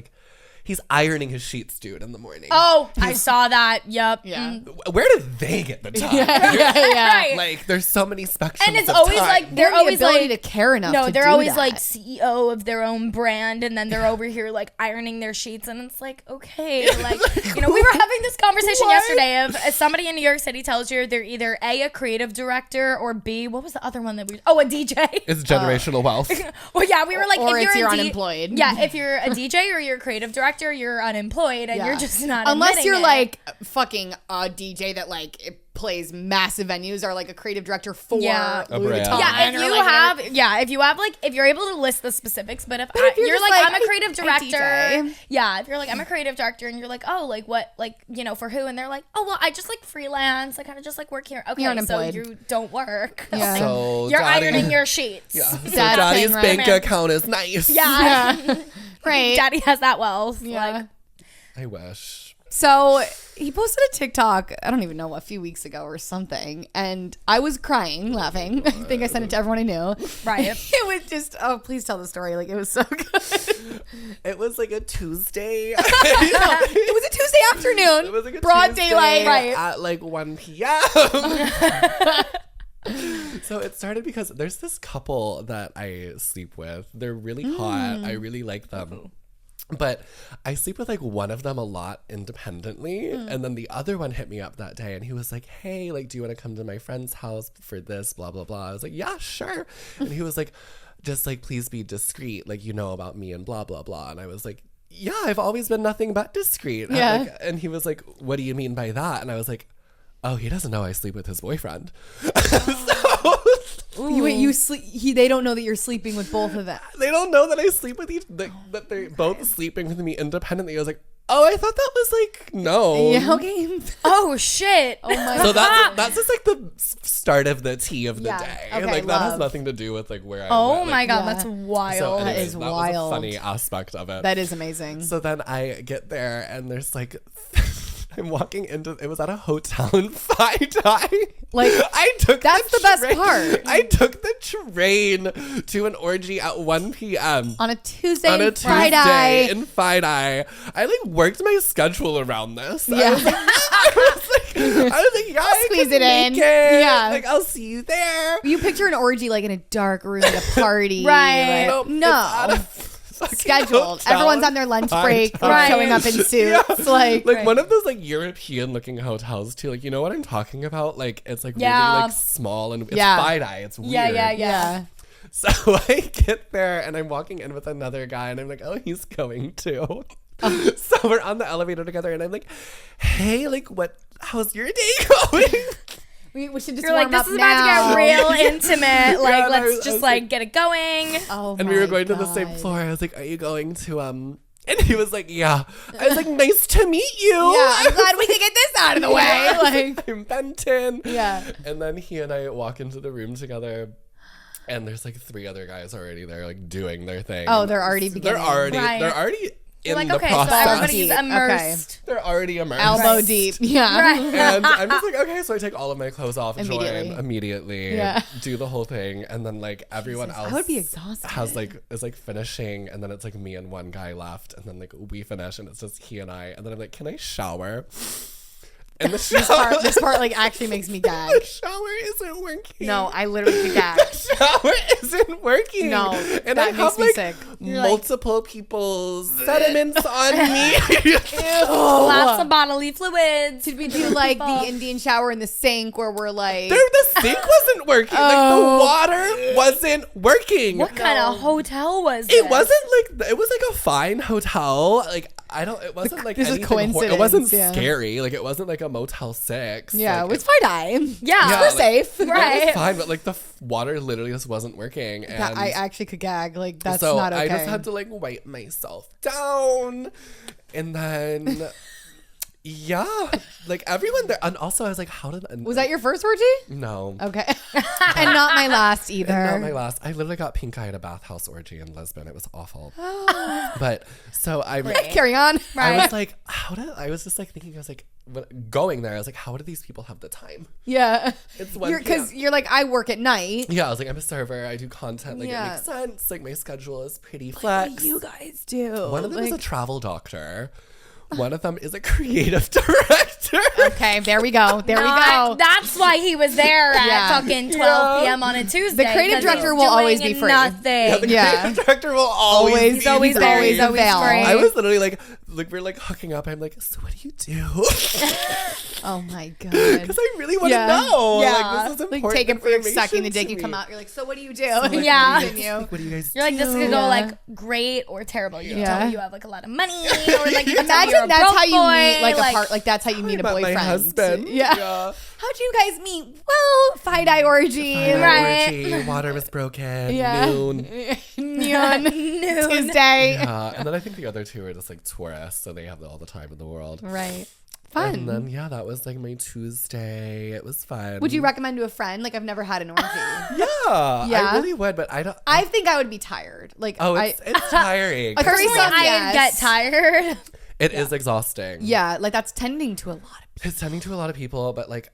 ironing his sheets, dude, in the morning.
Oh, I saw that. Yep.
Yeah.
Where did they get the time?
Right.
Like there's so many spectrums.
And it's
of
always
time.
like they're always
the ability
like
to care enough.
no,
to
they're
do
always
that.
like CEO of their own brand, and then they're over here like ironing their sheets, and it's like okay, like you know, we were having this conversation yesterday of somebody in New York City tells you they're either a creative director or B, what was the other one that we? Oh, a DJ.
It's generational wealth.
Well, yeah, we were like,
or
if you're
unemployed.
Yeah, if you're a DJ or you're a creative director, you're unemployed, and you're just not.
Unless you're
it.
like fucking a DJ that like it plays massive venues or like a creative director for Louis Vuitton.
Yeah, if you have like if you're able to list the specifics, but if you're like I'm a creative director, if you're like I'm a creative director and you're like oh like what like you know for who and they're like oh well I just like freelance I kind of just like work here okay so you don't work
So
you're ironing your sheets
so Daddy's bank account is nice
right
Daddy
has that wealth like
I wish.
So he posted a TikTok, I don't even know, a few weeks ago or something, and I was crying, laughing. I think I sent it to everyone I knew.
Right.
It was just, oh, please tell the story. Like, it was so good.
It was like a Tuesday.
It was a Tuesday afternoon.
It was like a
broad
Tuesday
daylight. Right.
at like 1 p.m. So it started because there's this couple that I sleep with. They're really hot. I really like them. But I sleep with like one of them a lot independently. And then the other one hit me up that day and he was like, hey, like, do you want to come to my friend's house for this, blah, blah, blah. I was like, yeah, sure. And he was like, just like, please be discreet. Like, you know about me and blah, blah, blah. And I was like, yeah, I've always been nothing but discreet.
Yeah.
And he was like, what do you mean by that? And I was like, oh, he doesn't know I sleep with his boyfriend.
Wait, you sleep? They don't know that you're sleeping with both of them.
They don't know that I sleep with that they're both sleeping with me independently. I was like, oh, I thought that was like, no.
Yeah, okay.
Oh shit.
Oh my
So
God.
that's just like the start of the tea of the day.
Okay,
like that has
love.
nothing to do with like where I
Oh
went.
my
Like,
God,
Yeah.
that's
so
wild.
anyways,
is
that
wild.
was a funny aspect of it.
That is amazing.
So then I get there and there's like I'm walking into it was at a hotel in Friday.
Like,
I took
that's the best
train-
part.
I took the train to an orgy at 1 p.m.
On a Tuesday,
on a
and Friday.
Tuesday in Friday. I like worked my schedule around this.
Yeah.
I was like, yeah, I
squeeze
can
it
make
in.
it.
Yeah.
Like, I'll see you there.
You picture an orgy like in a dark room at a party.
Right.
Like,
Nope, it's at
no.
a fucking
Scheduled.
hotel
Everyone's on their lunch break,
Friday.
like, showing up in suits.
Yeah.
Like,
Like one of those like European looking hotels too. Like, you know what I'm talking about? Like it's like
Yeah.
really like small and it's
Yeah.
Friday. It's weird.
Yeah.
yeah.
So I get there and I'm walking in with another guy and I'm like, oh, he's going too. So we're on the elevator together and I'm like, hey, like how's your day going?
We should just
You're like,
warm
this
up
is
now.
about to get real intimate. Like,
Yeah, and I
let's
was
just
like-
like get it going.
Oh
And
my
we were going to the same
God.
floor. I was like, are you going to and he was like, yeah. I was like, nice to meet you.
Yeah, I'm glad we could get this out of the way.
Yeah.
Like,
I'm Benton.
yeah.
And then he and I walk into the room together. And there's like 3 other guys already there, like doing their thing.
Oh, they're already beginning.
Right.
They're already
You're
in
like,
the
okay, so
process.
everybody's
Okay.
immersed.
They're already immersed.
Elbow
Right.
deep. Yeah.
Right.
And I'm just like, okay, so I take all of my clothes off,
Immediately.
join immediately,
Yeah.
do the whole thing, and then like everyone
Jesus,
else
I would be exhausted.
is like finishing, and then it's like me and one guy left, and then like we finish, and it's just he and I, and then I'm like, can I shower? And the shower,
This part like actually makes me gag.
the shower isn't working.
No, I literally could gag.
The shower isn't working.
No,
and
that
I
makes
have
me
like
sick.
multiple people's sediments on me.
Lots of bodily fluids.
Did we do like the Indian shower in the sink where we're like,
The sink wasn't working. Like the water wasn't working.
What kind of hotel was
It
this?
wasn't like it was like a fine hotel. Like I don't. It wasn't like
This is
anything
coincidence,
it wasn't
yeah.
scary. Like it wasn't like a Motel 6.
yeah,
like,
it's Friday.
Yeah.
We're
like,
safe.
It
Right.
was fine, but like the water literally just wasn't working. And
That I actually could gag. Like that's
so
not okay.
I just had to like wipe myself down, and then yeah, like everyone there. And also I was like, how did
Was that your first orgy?
no?
Okay. And not my last either.
And not my last. I literally got pink eye at a bathhouse orgy in Lisbon. It was awful. But so
Carry on.
I was like, I was just like thinking, I was like, going there, I was like, how do these people have the time?
Yeah.
It's 1
Because
p.m.
you're like, I work at night.
Yeah, I was like, I'm a server. I do content. Like,
Yeah.
it makes sense. Like, my schedule is pretty flex.
You guys do.
One of them is a
Like-
travel doctor. One of them is a creative director.
Okay, there we go. There we go.
That's why he was there at
Yeah.
fucking 12 p.m. on a Tuesday.
The creative
'cause
director
he's
will always
doing
be free.
Nothing.
The
Yeah.
creative director will always
He's
be
always
free.
there. He's
always
available.
free.
I was literally like we're like hooking up. I'm like, so what do you do?
Oh my god.
Because I really want to
Yeah.
know.
Yeah.
Like, this is important.
Like taking for
information
sucking the dick,
to
you come
me.
out, you're like, so what do you do?
Yeah.
Continue.
What do you guys
You're like, this could
Yeah.
go like great or terrible. You can tell
Yeah.
me you have like a lot of money, or like you can tell me
Imagine
you're a
that's
broke
how you
boy,
meet like a part. Like that's how you meet a
met
boyfriend.
my husband.
Yeah. How'd you guys meet? Well, Friday orgy.
Right.
Orgy, water was broken.
Yeah.
Noon.
Noon.
Noon.
Tuesday.
And then I think the other 2 are just like tourists, so they have all the time in the world.
Right. Fun.
And then yeah, that was like my Tuesday. It was fun.
Would you recommend to a friend? Like I've never had an orgy.
Yeah,
Yeah?
I really would, but I don't.
I think I would be tired. Like
it's tiring.
Like,
Personally,
Yourself,
I
yes.
get tired.
It is exhausting.
Yeah, like that's tending to a lot of people.
It's tending to a lot of people, but like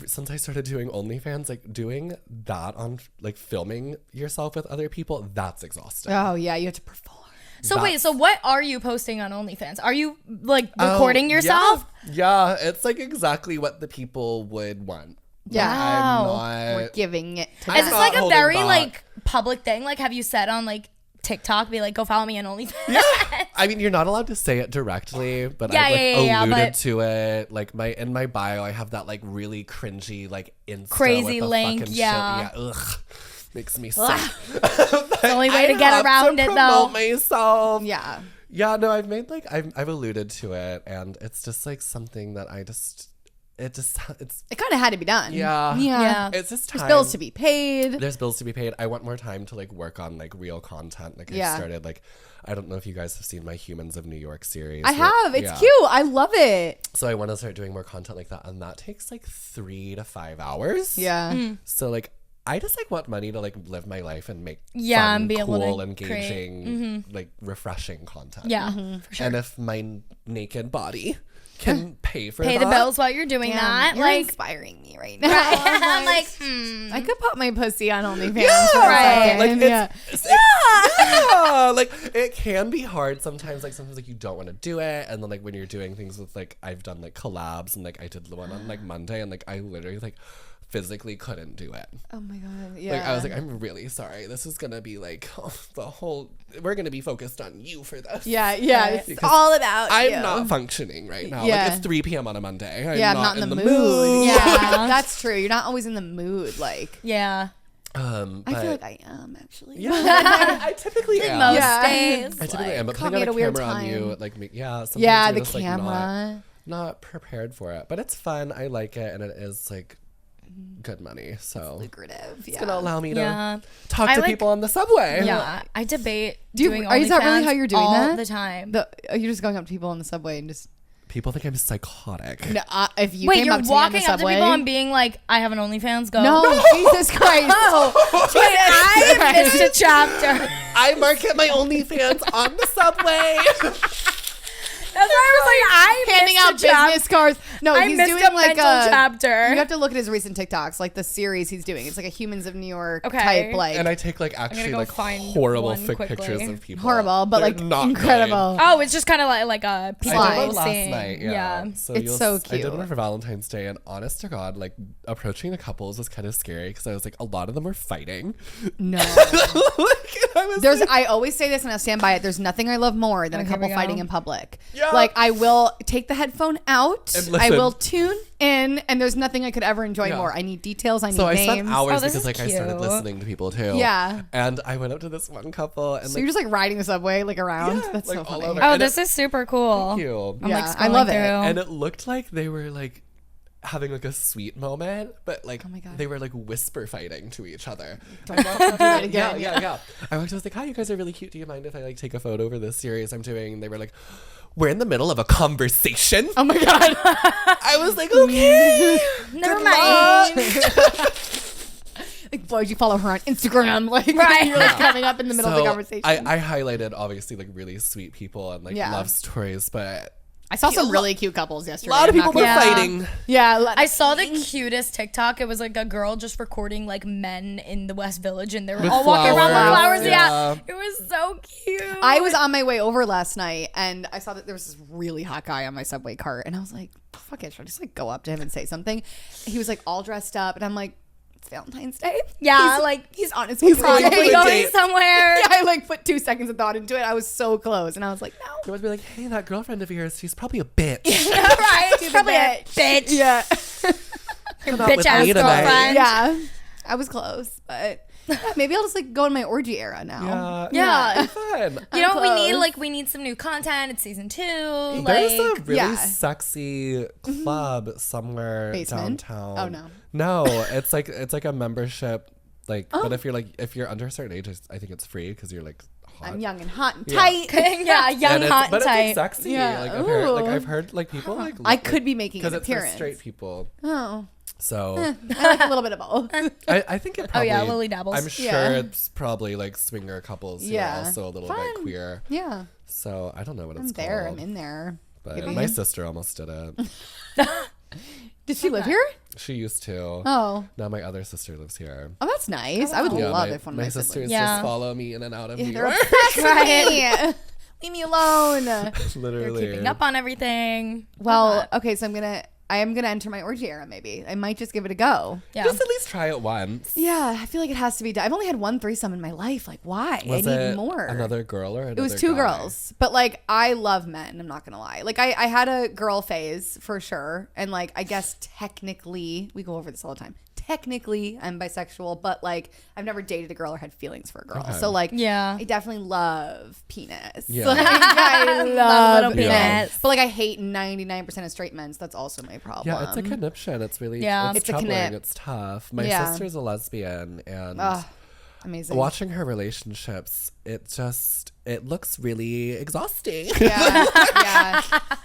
since I started doing OnlyFans, like doing that on like filming yourself with other people, that's exhausting.
Oh yeah, you have to perform.
So wait, so what are you posting on OnlyFans? Are you like recording yourself?
Yeah, it's like exactly what the people would want.
Yeah.
I'm
We're
not.
giving it to
Is
them.
this like a
holding
very
back.
like public thing? Like, have you said on like TikTok, be like, go follow me on OnlyFans?
Yeah. I mean, you're not allowed to say it directly, but
Yeah,
I've like
yeah,
alluded
but-
to it. Like in my bio, I have that like really cringy like Insta
Crazy
with the
link,
fucking
yeah.
shit. Yeah, ugh, makes me sick.
The only way to get around it, though.
Promote myself.
Yeah.
Yeah, no, I've made like I've alluded to it, and it's just like something that it's
It kind of had to be done.
yeah
Yeah.
it's just time.
There's bills to be paid.
There's bills to be paid. I want more time to like work on like real content. Like
Yeah.
I started like I don't know if you guys have seen my Humans of New York series.
I have. It's cute. I love it.
So I want to start doing more content like that, and that takes like 3 to 5 hours.
Yeah.
So like I just like want money to like live my life and make
Yeah,
fun,
and be able to
cool,
create.
engaging, like refreshing content.
Yeah, for sure.
And if my naked body can pay for
Pay
that,
the bills while you're doing
Damn,
that.
you're
Like,
inspiring me right now.
I'm like,
I could put my pussy on OnlyFans.
Yeah,
for a
right.
second.
Like
yeah.
yeah, like it can be hard sometimes. Like sometimes like you don't want to do it, and then like when you're doing things with like I've done like collabs, and like I did the one on like Monday, and like I literally like physically couldn't do it.
Oh my god. Yeah.
Like I was like, I'm really sorry. This is gonna be like we're gonna be focused on you for this.
yeah. Yeah. It's
Because
all about
I'm
you.
not functioning right now.
Yeah.
Like it's 3 p.m. on a Monday.
I'm not in the mood.
Yeah.
That's true. You're not always in the mood. Like,
yeah.
I
but
feel like I am actually.
yeah, I typically am.
Most
Yeah.
days.
I typically
like-
am, but
caught
putting
me
on
at
a
a weird
camera on
time.
you, like, sometimes
Yeah,
you're
the
just, like,
camera.
not prepared for it, but it's fun. I like it, and it is like good money, so
Lucrative.
it's
Yeah.
gonna allow me
Yeah.
to talk
I
to
like-
people on the subway.
Yeah. I debate
Do you-
doing
is that really
OnlyFans
how you're doing
all
that?
the time.
You're just going up to people on the subway and just.
People think I'm psychotic.
No, if you
Wait,
came
you're
up to me on the
walking up to
subway,
people and being like, I have an OnlyFans, go.
No, Jesus Christ.
Wait, I missed a chapter.
I market my OnlyFans on the subway.
That's why I was like, I
handing out
missed a chapter.
business cards. No,
I
he's
missed
doing
a
like
mental chapter.
You have to look at his recent TikToks, like the series he's doing. It's like a Humans of New York
Okay.
type, like
And I take like actually
go
like
find
horrible
one
fake
quickly.
pictures of people.
horrible, but
They're
like
not
incredible.
Oh, it's just kind of like a
Good.
people
I did one
Slides.
last
seeing.
night. Yeah. So
It's so
I did one
cute.
for Valentine's Day, and honest to God, like approaching the couples was kind of scary because I was like, a lot of them were fighting.
No,
Like, I was like,
I always say this and I stand by it. There's nothing I love more than
Oh,
a
here
couple
we go.
fighting in public.
Yeah.
Like I will take the headphone out.
And
I
listen.
will tune in, and there's nothing I could ever enjoy
Yeah.
more. I need details. I need
So I
names.
spent hours
Oh, this
because
is
like I started
cute.
listening to people too.
Yeah.
And I went up to this one couple and
So
like,
you're just like riding the subway like around.
Yeah,
That's
like,
so
all
funny.
over.
Oh,
And
this is super cool.
thank you.
I'm
Yeah,
like
I love
scrolling
it.
through.
And it looked like they were like having like a sweet moment, but like
Oh my God.
they were like whisper fighting to each other.
Do it again.
Yeah. I was like, hi, you guys are really cute. Do you mind if I like take a photo for this series I'm doing? And they were like, we're in the middle of a conversation.
Oh my god.
I was like, okay.
Never
good
mind.
luck.
Like, boy, did you follow her on Instagram? Like,
Right.
you're like coming up in the middle of the
So
conversation.
I highlighted obviously like really sweet people and like
Yeah.
love stories, but
I saw some really cute couples
a
yesterday.
lot of
I'm not
people were
gonna-
Yeah.
fighting.
Yeah,
I saw the cutest TikTok. It was like a girl just recording like men in the West Village, and they were
With
all walking around with
flowers.
flowers.
Yeah.
Yeah, it was so cute.
I was on my way over last night, and I saw that there was this really hot guy on my subway cart, and I was like, "Fuck it, should I just like go up to him and say something?" He was like all dressed up, and I'm like, "It's Valentine's Day."
Yeah,
he's,
like,
he's on his
he's
way.
going
Are
for
we
a
going
date.
somewhere?
Yeah, I like put 2 seconds of thought into it. I was so close, and I was like, "No."
They would be like, hey, that girlfriend of yours, she's probably a bitch.
Right? She's probably a bitch.
Yeah,
Your
Not
bitch
with
ass
me tonight.
girlfriend.
yeah. I was close, but yeah, maybe I'll just like go in my orgy era now.
Yeah.
Fun.
You know what we need?
close.
Like, we need some new content. It's season 2.
There's
Like,
a really
yeah.
sexy club somewhere
Basement?
downtown.
Oh, no.
No, it's like a membership. Like, but if you're under a certain age, I think it's free because you're like
I'm young and hot and
Yeah.
tight.
Yeah, young, hot,
but
and tight.
it's like sexy.
Yeah.
Like,
Ooh.
I've heard like people like
I could be making
because
an
it's for
appearance.
straight people.
Oh,
So
I like a little bit of both.
I think it probably.
yeah, Lily dabbles.
I'm sure
Yeah.
it's probably like swinger couples who
Yeah.
are also a little
Fun.
bit queer.
Yeah,
So I don't know what
I'm
it's
there.
called.
I'm in there.
But my sister almost did it.
Did she live here?
She used to.
Oh,
Now my other sister lives here.
oh, that's nice. I would
Yeah,
love
my,
if one of
my
my
sisters
siblings.
Yeah.
just follow me in and out of New
They're
York.
obsessed with me. Leave me alone.
They're
Literally.
keeping up on everything.
Well, okay, so I am gonna enter my orgy era. Maybe I might just give it a go.
Yeah.
Just at least try it once.
Yeah, I feel like it has to be done. I've only had one threesome in my life. Like, why?
Was
I need
it
more.
another girl or another
It was two
guy?
girls, but like I love men. I'm not gonna lie. Like I had a girl phase for sure, and like I guess technically we go over this all the time. Technically, I'm bisexual, but like I've never dated a girl or had feelings for a girl.
Okay.
So like,
Yeah.
I definitely love penis.
Yeah.
Like, I love
little
penis.
penis.
But like I hate 99% of straight men. So that's also my problem.
Yeah, it's a conniption. It's really
Yeah.
it's
It's a
troubling.
knip.
It's tough. My
Yeah.
sister's a lesbian, and
Amazing.
watching her relationships, it looks really exhausting.
Yeah, yeah.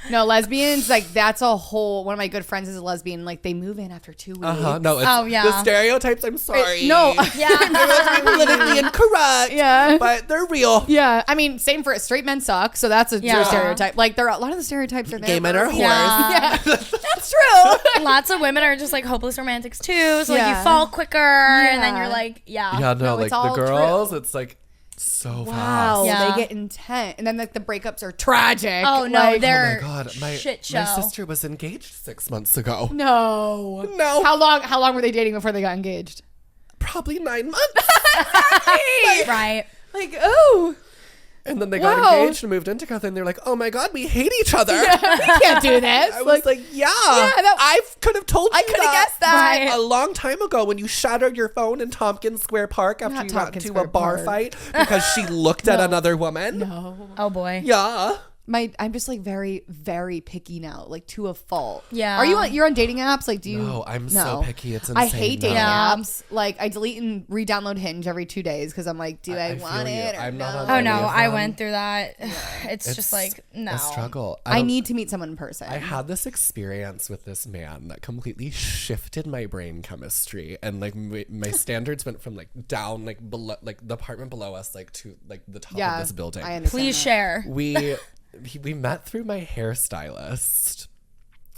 No, lesbians, like that's a whole. One of my good friends is a lesbian. Like they move in after 2 weeks.
No, it's
Oh, yeah.
the stereotypes. I'm sorry.
No.
Yeah.
politically incorrect.
Yeah.
but they're real.
Yeah, I mean, same for straight men suck, so that's a
Yeah.
stereotype. Like there are a lot of the stereotypes are there.
Gay men are whores.
Yeah.
That's true.
Lots of women are just like hopeless romantics too. So like
Yeah.
you fall quicker and then
Yeah.
you're like, yeah.
Yeah,
No,
like
it's
the
all
girls,
true.
it's like so
Wow,
fast.
Yeah.
they get intense, and then like the breakups are tragic.
Oh no,
Like,
Oh
they're
my god, my
shit show.
sister was engaged 6 months ago.
no.
No,
How long were they dating before they got engaged?
probably 9 months.
right.
Like, oh,
And then they got
Wow.
engaged and moved in together, and they're like, "Oh my god, we hate each other."
we can't do this.
I was like, "Yeah, I could have told you.
I could have guessed that.
Right.
a long time ago when you shattered your phone in Tompkins Square Park after
Not
you got
Tompkins
into
Square
a bar
Park.
fight because she looked at another woman."
No.
Oh boy.
Yeah.
I'm just like very, very picky now, like to a fault.
Yeah.
Are you're on dating apps? Like, do you?
No, I'm so picky. It's
I
insane
hate dating
now.
apps. Like, I delete and re-download Hinge every 2 days because I'm like, do I,
feel
want
you.
it or
I'm not
no?
on
Oh
any
no,
of
I
them.
went through that. It's just like no.
a struggle.
I
don't-
need to meet someone in person.
I had this experience with this man that completely shifted my brain chemistry, and like my standards went from like down, like below, like the apartment below us, like to like the top of this building.
I understand.
Please
that.
share.
We met through my hairstylist.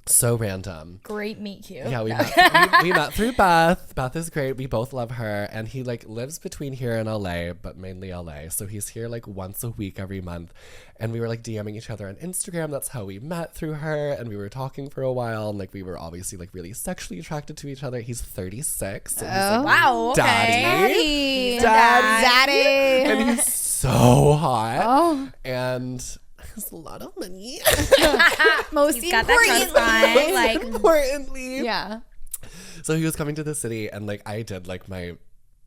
So random.
Great meet cute.
Yeah, we met through Beth. Beth is great. We both love her, and he like lives between here and LA, but mainly LA. So he's here like once a week every month, and we were like DMing each other on Instagram. That's how we met, through her, and we were talking for a while, and like we were obviously like really sexually attracted to each other. He's 36. And he's like,
Wow. Okay.
Daddy.
Daddy.
and he's so hot.
Oh,
And has a lot of money.
most
He's got that trust fund. Like
Importantly.
yeah.
So he was coming to the city, and like I did like my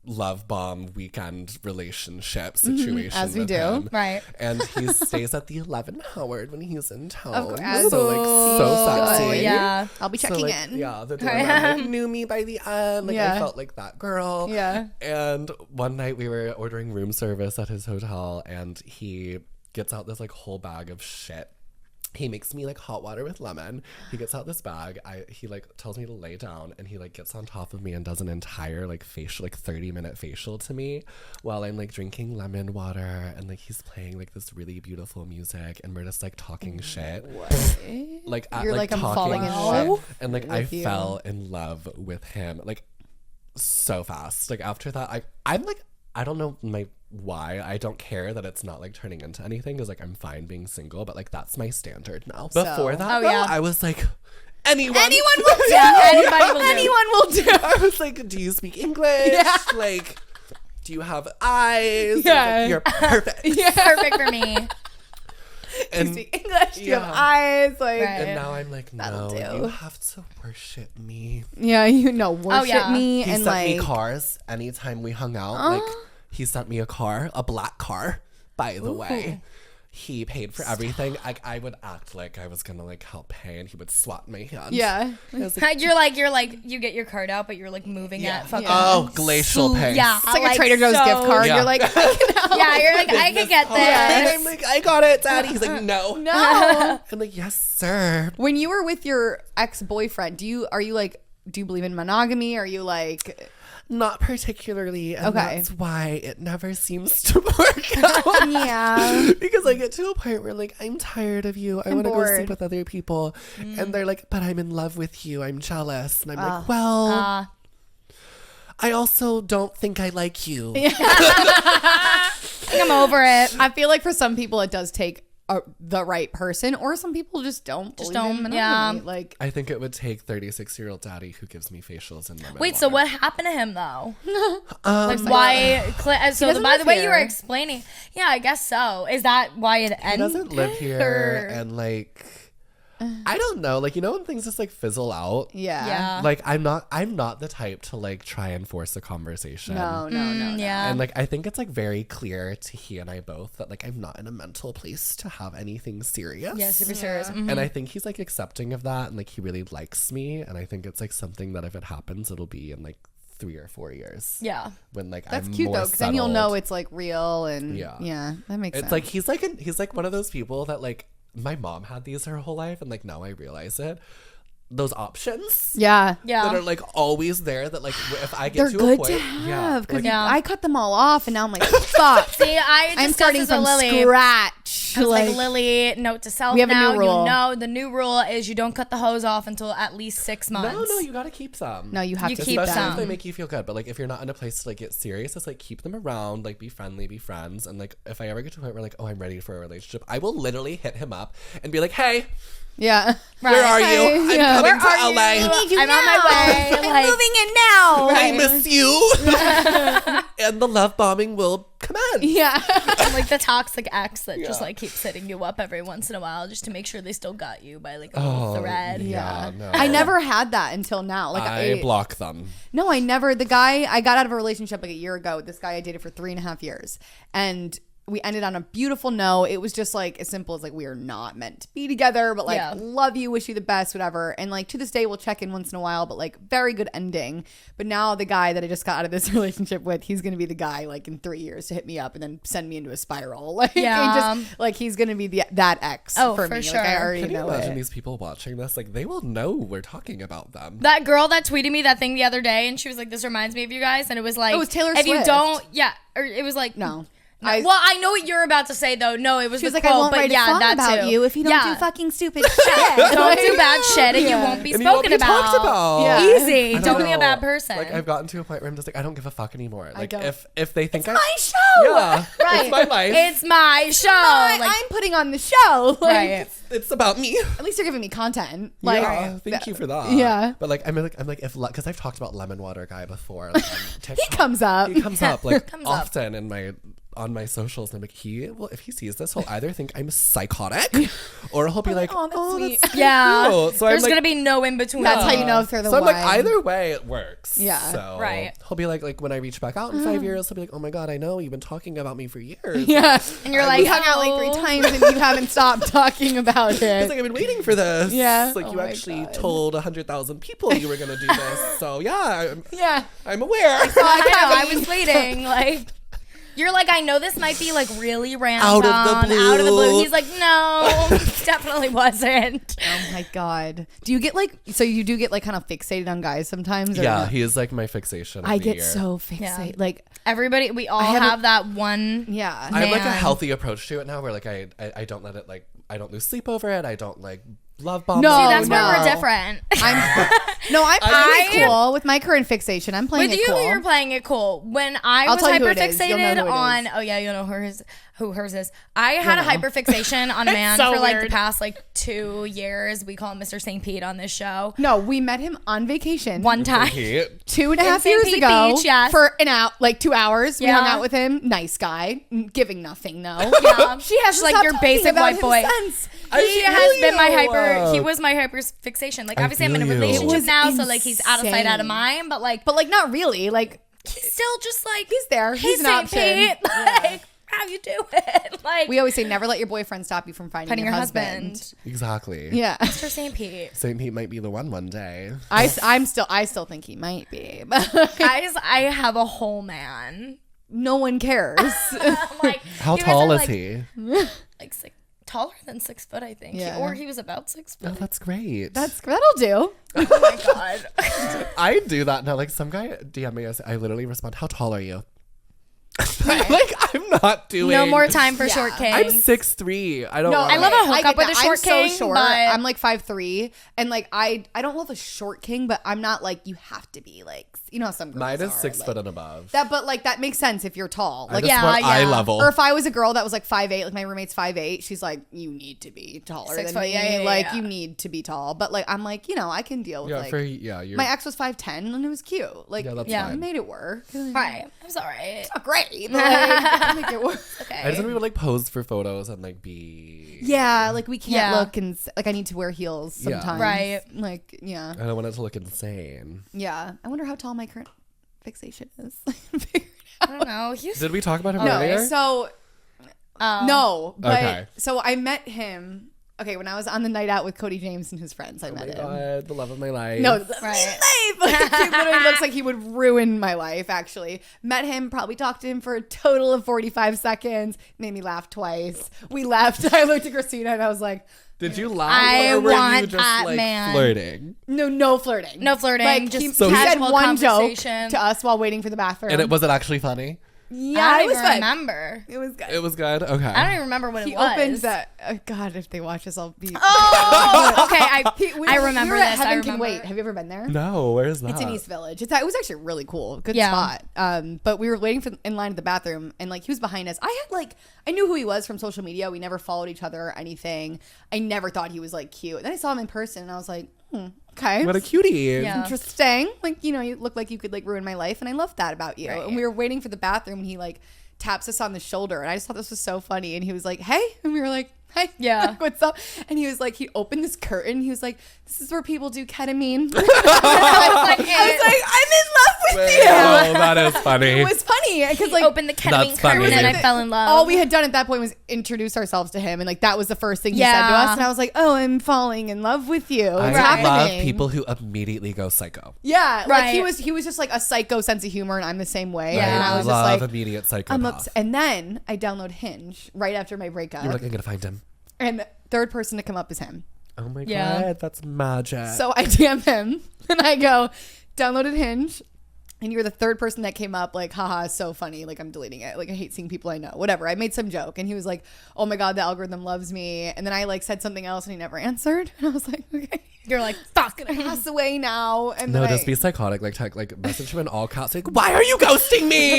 love bomb weekend relationship situation
as we
with
do.
him.
Right.
And he stays at the 11 Howard when he's in town.
course.
So like so sexy.
Oh yeah.
I'll be
So,
checking
like,
in.
Yeah, the doorman like, knew me by the end. Like
Yeah.
I felt like that girl.
Yeah.
And one night we were ordering room service at his hotel, and he gets out this like whole bag of shit. He makes me like hot water with lemon. He gets out this bag. He like tells me to lay down, and he like gets on top of me and does an entire like facial, like 30-minute facial to me while I'm like drinking lemon water, and like he's playing like this really beautiful music, and we're just like talking shit. Like at,
You're like, I'm
talking
falling in
shit.
love
And like I
with you.
fell in love with him like so fast. Like after that, I'm like, I don't know why. I don't care that it's not like turning into anything, because like I'm fine being single, but like that's my standard now. Before that,
Oh,
though,
yeah.
I was like, anyone
will do.
Yeah, anybody will do.
Anyone will do.
I was like, do you speak English?
Yeah.
Like, do you have eyes?
Yeah.
Like, you're perfect.
Perfect for me.
And,
You speak English. You
yeah.
have eyes. Like,
Right.
and now I'm like,
That'll
no,
do.
you have to worship me.
yeah, you know, worship
yeah.
me
He
and
sent
like
me cars anytime we hung out. Like he sent me a black car, by the way. he paid for everything. I would act like I was gonna like help pay, and he would swat my hand.
Yeah.
You're like you get your card out, but you're like moving it. Fucking
Oh, glacial pay.
Yeah,
It's like a Trader Joe's
so-
gift card.
Yeah.
You're like, I can help.
Yeah, you're like, I could get
And
this.
I'm like, I got it, Daddy. He's like, no.
No.
I'm like, yes, sir.
When you were with your ex-boyfriend, do you believe in monogamy? Are you like,
Not particularly, and
Okay.
that's why it never seems to work out.
yeah,
Because I get to a point where like I'm tired of you. I want to go
bored.
sleep with other people, and they're like, "But I'm in love with you. I'm jealous." And I'm like, "Well, I also don't think I like you."
I think I'm over it.
I feel like for some people it does take the right person, or some people just don't believe in monogamy.
yeah.
Like,
I think it would take 36-year-old daddy who gives me facials and lemon
Wait, so
water.
what happened to him though?
Um,
Like why? So
doesn't
by the
live
way you were
here.
explaining, yeah, I guess so. Is that why it ended?
He doesn't live here, and like I don't know, like, you know when things just like fizzle out.
yeah,
Like I'm not the type to like try and force a conversation.
no.
Yeah.
And like I think it's like very clear to he and I both that like I'm not in a mental place to have anything serious.
Yeah, super serious. Mhm.
And I think he's like accepting of that, and like he really likes me, and I think it's like something that if it happens, it'll be in like 3 or 4 years.
Yeah.
When like
That's
I'm
cute
more
though, because then you'll
settled.
know it's like real, and
Yeah.
that makes
It's
sense.
like he's like one of those people that like my mom had these her whole life, and like now I realize it. Those options.
yeah,
Yeah.
That are like always there. That like if I get
they're
to
good
a point,
to have because
Yeah.
I cut them all off, and now I'm like, fuck.
See, I
I'm
discussed
starting
this with
from
Lily.
scratch.
I was like, Lily, note to self
We have a
now.
new rule.
You know, the new rule is you don't cut the hose off until at least 6 months.
no, you gotta keep some.
No, you have
You
to
keep
Especially
some.
if they make you feel good. But like if you're not in a place to like get serious, it's like keep them around, like be friendly, be friends. And like if I ever get to a point where like, oh, I'm ready for a relationship, I will literally hit him up and be like, hey,
Yeah.
where are you?
Hey,
I'm
yeah.
coming
Where
to
are
LA.
you? I'm on my way.
I'm
Like,
moving in now.
I miss you. And the love bombing will commence.
Yeah.
I'm like the toxic ex that just
Yeah.
like keeps hitting you up every once in a while just to make sure they still got you by like a little thread.
Yeah, no.
I never had that until now. Like
I block them.
No, I never. The guy, I got out of a relationship like a year ago. This guy I dated for 3.5 years. And we ended on a beautiful note. It was just like as simple as like we are not meant to be together, but like
Yeah.
love you, wish you the best, whatever. And like to this day we'll check in once in a while, but like very good ending. But now the guy that I just got out of this relationship with, he's gonna be the guy like in 3 years to hit me up and then send me into a spiral. Like
Yeah.
just like he's gonna be that ex
Oh,
for
for
me.
sure.
Like I already
Can you
know
imagine
it.
these people watching this? Like they will know we're talking about them.
That girl that tweeted me that thing the other day and she was like, this reminds me of you guys. And it was like,
Oh, it was Taylor
if you
Swift.
don't, yeah. Or it was like,
No.
well, I know what you're about to say though. No, it was
She was
the
like,
quote,
I won't
but
write
yeah,
a song
that
about
too.
you if you don't
Yeah.
do fucking stupid shit.
Don't do bad shit and you
Yeah.
won't be
And you won't
spoken
be
about.
talked about.
Yeah.
Easy.
I
Don't be a
know.
bad person.
Like I've gotten to a point where I'm just like, I don't give a fuck anymore. Like
don't.
if they think
My show.
yeah,
Right.
it's my life.
It's my show.
I'm putting on the show. Like,
right.
It's about me.
At least you're giving me content. Like,
Yeah, thank you for that.
Yeah.
But like I'm like if because I've talked about lemon water guy before. Like, on
he
TikTok.
comes up.
He comes up like
Comes up.
often in my on my socials, and I'm like, well, if he sees this, he'll either think I'm psychotic, or he'll be like,
oh, that's sweet.
that's
Yeah.
cute. So I'm
There's
like,
gonna be no in between.
That's how you know if they're the
so I'm
one.
like, either way, it works.
Yeah.
So
Right.
he'll be like when I reach back out in 5 years, he'll be like, oh my god, I know you've been talking about me for years.
Yeah.
And you're
We
like,
hung out like 3 times and you haven't stopped talking about
It's
it.
like I've been waiting for this.
Yeah.
Like
Oh
you
my
actually
God.
told 100,000 people you were gonna do this. So yeah,
Yeah.
I'm aware.
I was waiting. Like, you're like, I know this might be like really random.
Out of the blue.
Out of the blue. He's like, no, definitely wasn't.
Oh my God. Do you get like, so you do get like kind of fixated on guys sometimes? Or
Yeah,
no?
he is like my fixation. Of
I
the
get
year.
so fixated.
Yeah.
Like,
Everybody, we all
haven't-
have that one.
yeah.
I have like a
Man.
healthy approach to it now, where like I don't let it like I don't lose sleep over it. I don't like love bomb.
No,
See,
it.
that's where
no.
we're different.
I'm playing it cool with my current fixation. I'm playing
With
it
you,
cool.
you're playing it cool. When I
I'll
was
tell you who
hyper
it is. You'll know
fixated
who it
on,
is.
oh yeah, you know who hers is. I had a hyper fixation on a man
so
for like the
weird.
past like 2 years. We call him Mr. St. Pete on this show.
No, we met him on vacation
One time.
He-
2.5
St.
years
Pete
ago
Beach, yes.
for an hour, like 2 hours. We
Yeah.
hung out with him. Nice guy, giving nothing though.
Yeah.
she has
She's like your basic white boy.
Since.
He
feel
has been my
you.
hyper. He was my hyper fixation. Like
I
obviously I'm in a
feel you.
relationship
It was
now, so like he's out of sight, out of
insane.
mind. But like,
But like not really. Like
he's still just like
he's there.
Hey,
He's an
St.
option.
Pete.
Yeah.
Like, how you do it. Like,
We always say never let your boyfriend stop you from finding your husband.
Exactly.
Yeah.
Mr. St. Pete.
St. Pete might be the one day.
I still think he might be. But
Guys, I have a whole man.
no one cares.
Like,
How
he
tall
wasn't,
is he?
Like taller than 6 foot, I think.
Yeah.
Or he was about 6
Oh,
foot.
that's great.
That'll do.
Oh my god.
I do that now. Like some guy DM me, I literally respond, "How tall are you?" Like I'm not doing.
No more time for
Yeah.
short kings.
I'm 6'3". I don't.
No,
wanna-
I love a hookup
get
with
that.
a short king,
I'm so short.
but-
I'm like 5'3", and like I don't love a short king, but I'm not like you have to be like, you know how some girls
Mine is
are,
6
like,
foot and above.
that, but like that makes sense if you're tall.
I
Like
just
yeah,
want eye
yeah.
level.
or if I was a girl that was like 5'8", like my roommate's 5'8", she's like, you need to be taller
6
than
foot,
me.
yeah, yeah,
like
yeah.
you need to be tall. But like I'm like, you know, I can deal with
yeah,
like
you're
my ex was 5'10" and it was cute. Like
Yeah, that's
Yeah.
I
fine.
made it work.
Right. I'm sorry.
Not great, but like, I make it work.
Okay.
I just want to like pose for photos and like be.
Yeah, like we can't
Yeah.
look and like I need to wear heels
Yeah.
sometimes.
Right.
Like yeah.
I don't want it to look insane.
Yeah. I wonder how tall my current fixation is.
I don't know. He's
Did we talk about him
no,
earlier?
so no, but
Okay.
so I met him. Okay, when I was on the night out with Cody James and his friends, I
Oh my
met him.
god, the love of my life.
No,
Right.
life. He literally looks like he would ruin my life. Actually, met him. Probably talked to him for a total of 45 seconds. Made me laugh twice. We left. I looked at Christina and I was like,
Did you laugh
I
or were you
want
just
that
like
man.
flirting?
no flirting.
No flirting,
Like
just
he
So he-
said
casual
one joke
conversation.
to us while waiting for the bathroom.
And was it actually funny?
yeah,
I
it
don't
was
even
fun.
remember.
It was good.
It was good. Okay.
I don't even remember what
He
it was.
opened that. God, if they watch this, I'll be.
Oh, okay.
We
I
were
remember
at
this. I
Heaven Can
remember.
Wait. Have you ever been there?
No, where's that?
It's in East Village. It was actually really cool. Good
Yeah.
spot. But we were waiting in line at the bathroom, and like he was behind us. I knew who he was from social media. We never followed each other or anything. I never thought he was like cute. And then I saw him in person, and I was like, okay,
What a cutie.
Yeah.
interesting. Like, you know, you look like you could like ruin my life, and I love that about you.
Right.
And we were waiting for the bathroom, and he like taps us on the shoulder, and I just thought this was so funny. And he was like, "Hey," and we were like, "Hey,
Yeah.
like, what's up?" And he was like, he opened this curtain. He was like, "This is where people do ketamine." I was like, "I'm in love with you."
Oh, that is funny.
It was funny because like
Opened the ketamine
That's funny.
curtain and I fell in love.
all we had done at that point was introduce ourselves to him, and like that was the first thing he said to
Yeah.
us. And I was like, "Oh, I'm falling in love with you."
I
It's
love
happening.
people who immediately go psycho.
Yeah, like
Right.
he was just like a psycho sense of humor, and I'm the same way.
Yeah.
And I was
love
just like,
immediate psychopath.
I'm ups. And then I download Hinge right after my breakup,
You were like, I'm gonna find him.
and third person to come up is him.
Oh my
Yeah.
god, that's magic.
So I DM him and I go, downloaded Hinge. And you're the third person that came up, like, haha, so funny. Like, I'm deleting it. Like, I hate seeing people I know. Whatever. I made some joke. And he was like, oh my God, the algorithm loves me. And then I, like, said something else and he never answered. And I was like, okay.
You're like, fuck.
Pass away now. And
no,
then
just be psychotic. Like message him in all caps. Like, why are you ghosting me?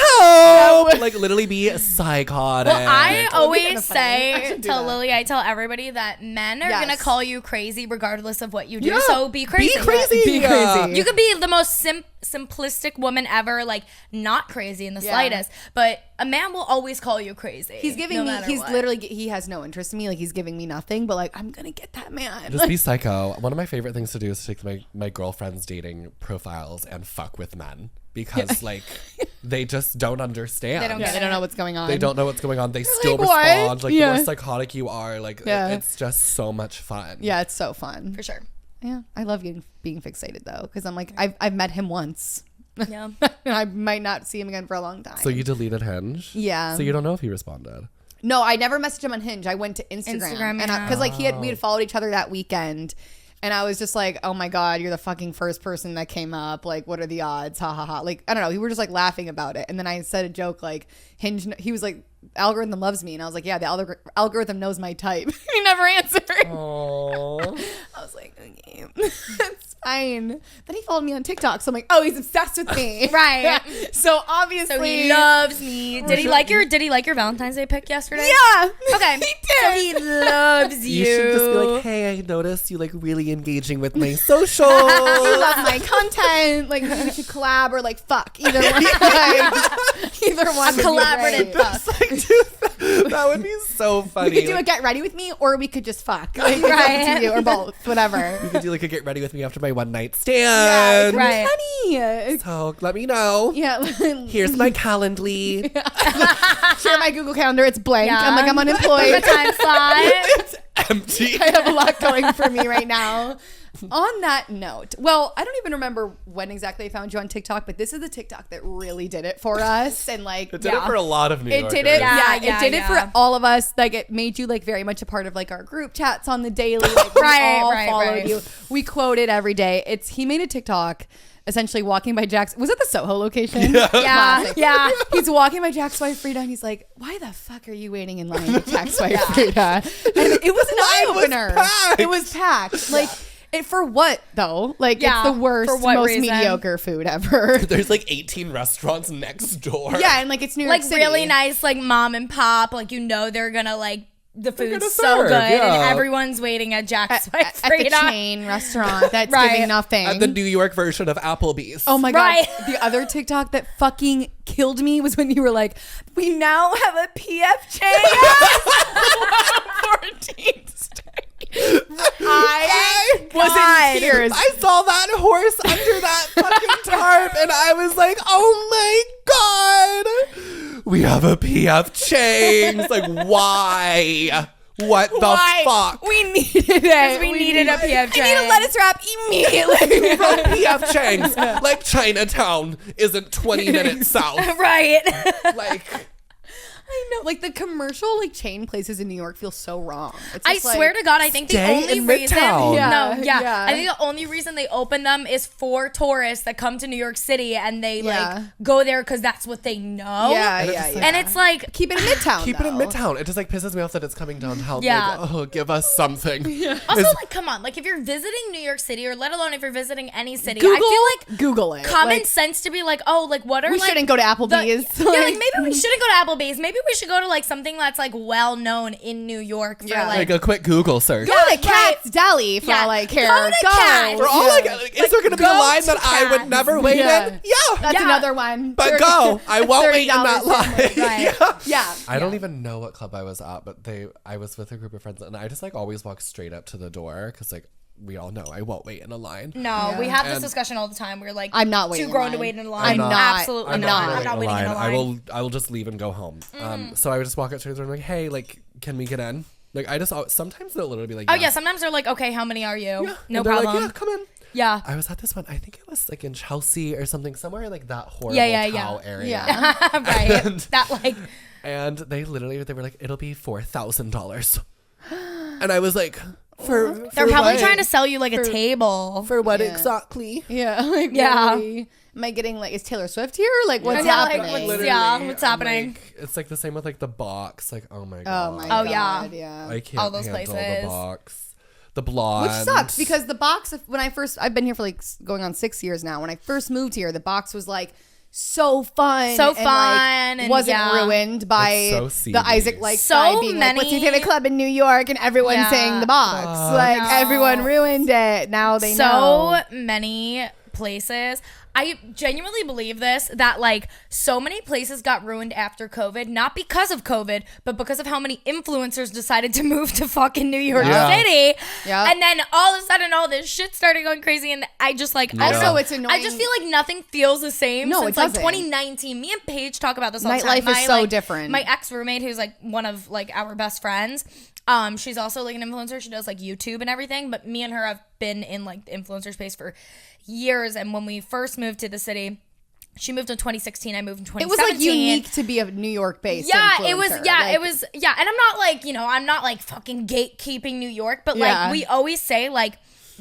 Help! Like, literally be psychotic.
Well, I
be
always
kinda funny. I
say,
should do
tell
that.
Lily, I tell everybody that men are
Yes.
going to call you crazy regardless of what you do.
Yeah,
So be crazy.
Be crazy.
Be crazy.
You could be the most simplistic woman ever, like not crazy in the
Yeah.
slightest, but a man will always call you crazy.
He's giving
no
me,
matter
he's
what.
literally, he has no interest in me. Like, he's giving me nothing, but like, I'm going to get that man.
Just be psycho. One of my favorite things to do is take my girlfriend's dating profiles and fuck with men. Because, like, they just don't understand.
They don't get
They don't know what's going on.
They don't know what's going on. They still
like, what?
respond. Like,
Yeah.
the more psychotic you are, like,
Yeah.
it's just so much fun.
Yeah, it's so fun.
For sure.
Yeah, I love being fixated though, because I'm like, I've met him once.
Yeah.
And I might not see him again for a long time.
So you deleted Hinge?
Yeah.
So you don't know if he responded?
No, I never messaged him on Hinge. I went to Instagram,
Instagram,
and
yeah.
because like we had followed each other that weekend, and I was just like, oh my God, you're the fucking first person that came up. Like, what are the odds? Ha ha ha. Like, I don't know. We were just like laughing about it, and then I said a joke like, Hinge. He was like, algorithm loves me, and I was like, yeah, the algorithm knows my type. He never answered.
Aww.
I was like, okay, it's fine. Then he followed me on TikTok, so I'm like, oh, he's obsessed with me,
Right.
So obviously,
So he loves me. Did he like your Valentine's Day pic yesterday?
Yeah.
Okay.
He did.
So he loves you.
You should just be like, hey, noticed you like really engaging with my social.
You love my content. Like, we should collab or like fuck. Either one. Either one.
Collaborative fuck.
Like, dude, that would be so funny.
We could do
like,
a get ready with me, or we could just fuck. Like,
Right.
to you, or both, whatever.
we could do like a get ready with me after my one night stand.
Right.
Funny.
So let me know.
Yeah.
Here's my Calendly.
Share my Google Calendar. It's blank.
Yeah.
I'm like, I'm unemployed.
The time slot.
It's empty.
I have a lot going for me right now. On that note, well, I don't even remember when exactly I found you on TikTok, but this is the TikTok that really did it for us. And like,
It did it for a lot of New
it
Yorkers.
did it.
Yeah,
It did it
yeah.
for all of us. Like, it made you like very much a part of like our group chats on the daily. Like, we all followed you. We quoted every day. He made a TikTok essentially walking by Jack's. Was it the Soho location?
Yeah.
Yeah. Yeah.
He's walking by Jack's wife Frida, and he's like, "Why the fuck are you waiting in line with Jack's wife Frida?" And it was an eye opener.
packed.
It was packed. Like, it for what though? Like,
Yeah,
it's the worst,
for what
most
reason?
mediocre food ever.
There's like 18 restaurants next door.
Yeah, and like it's New York
Like
City.
really nice, like mom and pop. Like, you know, they're gonna like, the
gonna
food's so
serve,
good, and
yeah.
everyone's waiting at Jack's
at,
wife
at the
Frida.
chain restaurant that's
Right.
giving nothing.
At the New York version of Applebee's.
Oh my
Right.
god! The other TikTok that fucking killed me was when you were like, "We now have a PF Chang's 14th Street." I was in tears.
I saw that horse under that fucking tarp and I was like, oh my god, we have a PF Chang's. Like, why? What the fuck?
We needed it.
We needed a PF Chang's.
I need a lettuce wrap immediately.
From PF Chang's. Like Chinatown isn't 20 minutes south.
Right.
Like,
I know, like the commercial, like chain places in New York feel so wrong. It's
I
just
swear to God, I think the
Stay
only
in
reason,
Midtown.
Yeah.
I think the only reason they open them is for tourists that come to New York City and they
Yeah.
like go there because that's what they know.
Yeah,
And it's
yeah,
just
yeah.
like-
And it's like,
keep it in Midtown.
keep it in
though.
Midtown. It just like pisses me off that it's coming downtown.
Yeah.
Like, oh, give us something.
also like, come on, like if you're visiting New York City, or let alone if you're visiting any city,
Google,
I feel like
Google it.
common
Like,
sense to be like, oh, like what are
we
like
shouldn't go to Applebee's.
yeah, like maybe we shouldn't go to Applebee's. Maybe we should go to like something that's like well known in New York for
Yeah.
Like a quick Google search.
Go to
right.
Cat's Deli for all I care.
Go to Cat's.
For all I get, like, is there going to be a
go
line
to
that I would
Cat's.
never wait
Yeah.
in? Yeah.
That's
Yeah.
another one.
But
30
go. I won't wait in that
$30
line.
Right.
Yeah.
Yeah.
I don't even know what club I was at, but I was with a group of friends and I just like always walk straight up to the door because like we all know I won't wait in a line.
No, we have this
And-
discussion all the time. We're like,
I'm not waiting
too
in
grown
line.
to wait in a line.
I'm not.
Absolutely
I'm
not.
not
I'm
waiting
not waiting in a line.
I will just leave and go home. So I would just walk up to the door and be like, hey, like, can we get in? Like, I just sometimes they'll literally be like,
Oh yeah, sometimes they're like, okay, how many are you?
Yeah.
No
And they're
problem.
Like, yeah, come in.
Yeah.
I was at this one. I think it was like in Chelsea or something, somewhere in like that horrible
Yeah.
cow area.
Yeah.
Right.
And-
That like,
And they were like, it'll be $4,000. And I was like, for
they're probably
what?
trying to sell you like a table.
For what
Yeah.
exactly?
Yeah. Like,
Yeah.
really? Am I getting like, is Taylor Swift here? Like, what's
Yeah, like,
happening?
what's-
Literally,
what's
I'm
happening?
like- it's like the same with like the box. Like, oh my
Oh
god.
my
Oh,
god.
yeah.
Yeah.
I can't
All those
handle
places.
the box. The blonde.
Which sucks because the box, when I've been here for like going on 6 years now. When I first moved here, the box was like so fun.
So
and,
fun,
like,
and
wasn't
yeah.
ruined by
It's so seedy.
the Isaac like
So
guy being like, what's your
many-
favorite club in New York? And everyone
Yeah.
saying the box. Like
No.
everyone ruined it. Now they know.
So many places. I genuinely believe this, that like so many places got ruined after COVID, not because of COVID, but because of how many influencers decided to move to fucking New York
Yeah.
City.
Yeah.
And then all of a sudden all this shit started going crazy, and I just like
Yeah.
Also, it's annoying.
I just feel like nothing feels the same
No,
since
it
like
doesn't.
2019. Me and Paige talk about this all the
Nightlife
time.
is so different.
My ex-roommate, who's like one of like our best friends, she's also like an influencer. She does like YouTube and everything, but me and her have been in like the influencer space for years. And when we first moved to the city, she moved in 2016, I moved in
It was
2017.
like unique to be a New York based.
Yeah, it was. Yeah,
like,
it was. Yeah, and I'm not like, I'm not like fucking gatekeeping New York, but
Yeah.
like we always say, like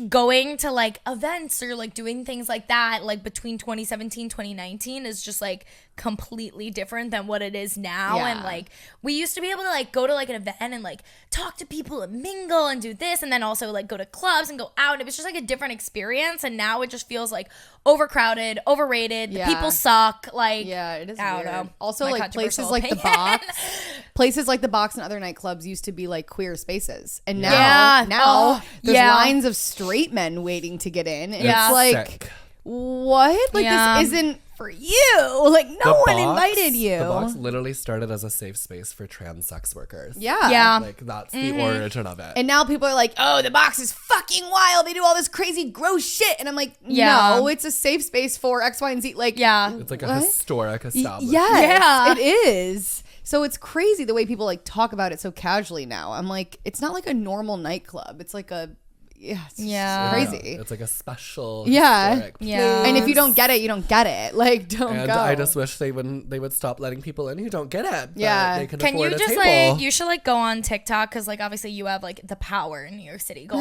going to like events or like doing things like that, like between 2017 2019 is just like completely different than what it is now.
Yeah.
And like we used to be able to like go to like an event and like talk to people and mingle and do this, and then also like go to clubs and go out, and it was just like a different experience. And now it just feels like overcrowded, overrated.
Yeah.
The people suck. Like
Yeah, it is
I don't
weird.
know.
Also,
My
like places
controversial
like the
opinion.
box. places like the Box and other nightclubs used to be like queer spaces, and now there's lines of straight men waiting to get in, and it's like,
sick.
what? Like this isn't for you. Like no one invited you.
The Box literally started as a safe space for trans sex workers.
Yeah.
Like that's the origin of it.
And now people are like, oh, the Box is fucking wild. They do all this crazy gross shit. And I'm like, no, it's a safe space for X, Y, and Z. Like,
it's like a historic establishment.
Yes, it is. So it's crazy the way people like talk about it so casually now. I'm like, it's not like a normal nightclub. It's like a it's crazy.
It's like a special
historic
place.
And if you don't get it, you don't get it. Like, don't
and
go.
I just wish they would stop letting people in who don't get it.
Yeah.
They can
you
afford
just
a table.
like, you should like go on TikTok, because like obviously you have like the power in New York City. Go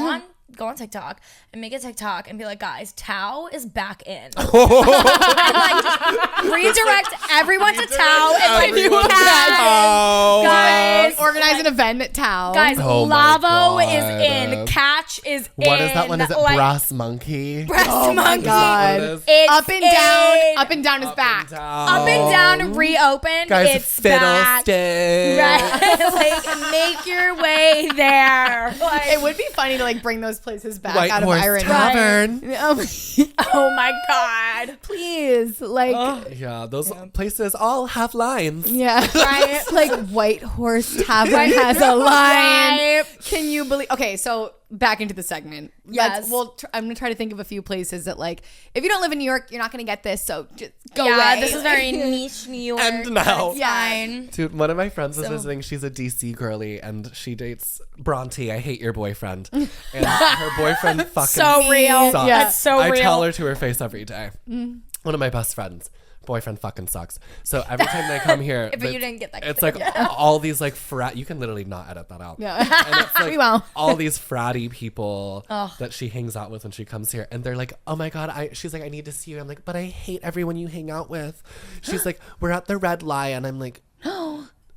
on TikTok and make a TikTok and be like, guys, Tao is back in. And like just redirect everyone to Tao and like guys,
organize an event at Tao.
Guys,
Oh
Lavo
my
is
God.
in. Catch is in.
What is that one? Is it
like,
Brass Monkey?
Brass
Oh my
Monkey.
God.
It's
Up and down. Up and down is back.
Up and down, reopened.
Guys,
it's back.
Fiddlesticks.
Right. Like, make your way there. Like,
It would be funny to like bring those places back
White
out of
Horse
irony.
Tavern.
oh my God.
Please, like,
Yeah, those places all have lines.
yeah,
Right.
like White Horse Tavern has a line.
Right.
Can you believe? Okay, so back into the segment.
Yes.
I'm gonna try to think of a few places that, like, if you don't live in New York, you're not gonna get this. So just go
Yeah,
away.
this is very niche New York.
And now-
It's fine.
Dude, one of my friends was visiting. She's a DC girly, and she dates Bronte. I hate your boyfriend. And her boyfriend fucking
So real.
sucks.
Yeah.
That's so
I
real.
tell her to her face every day. One of my best friends. Boyfriend fucking sucks. So every time they come here,
But you didn't get that
It's
clear.
like all these like frat. You can literally not edit that out.
Yeah.
And it's like
We won't.
all these fratty people that she hangs out with when she comes here, and they're like, "Oh my God!" She's like, "I need to see you." I'm like, "But I hate everyone you hang out with." She's like, "We're at the Red Lion." I'm like,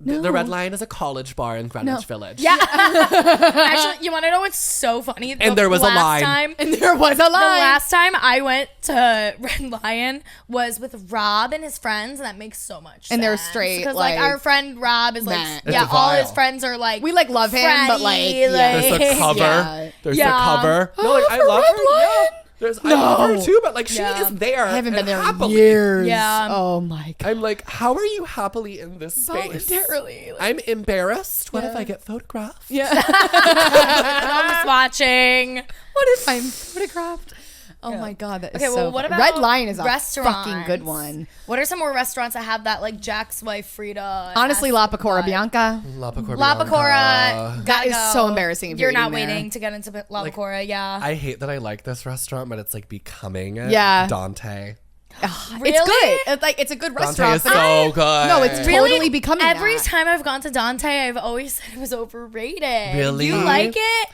The Red Lion is a college bar in Greenwich Village.
Yeah. Actually, you want to know what's so funny?
And there was a line.
And there was a line.
The last time I went to Red Lion was with Rob and his friends, and that makes so much sense.
And they're straight,
Because, like, our friend Rob is, like,
Nah.
yeah,
It's
all his
vile.
friends are, like,
We, like, love him, but, like,
fratty,
yeah.
There's a cover.
Yeah.
There's
Yeah.
a cover. No, like, I
for
love
Red
her.
Lion?
Yeah. I love her too, but like she
Yeah.
is there.
I haven't been
and
there
happily.
in years.
Yeah.
Oh my God.
I'm like, how are you happily in this space?
Voluntarily. Like,
I'm embarrassed. What if I get photographed?
yeah.
Mom's watching.
What if I'm photographed? Oh my God, that is
Okay, well,
so
what
fun.
about
Red Lion is a
restaurants?
fucking good one.
What are some more restaurants that have that, like, Jack's wife, Frida?
Honestly, La Pecora Bianca.
La Pecora.
La
Bianca.
Pecora.
That is
gotta
so
go.
embarrassing if
You're
you're
not
eating there.
waiting to get into La
Like,
Pecora, yeah.
I hate that I like this restaurant, but it's like becoming it.
Yeah.
Dante.
Really?
It's good. It's like it's a good
Dante
restaurant.
is
but
so good.
No, it's
Really?
totally becoming
Every
that.
time I've gone to Dante, I've always said it was overrated.
Really?
You like it?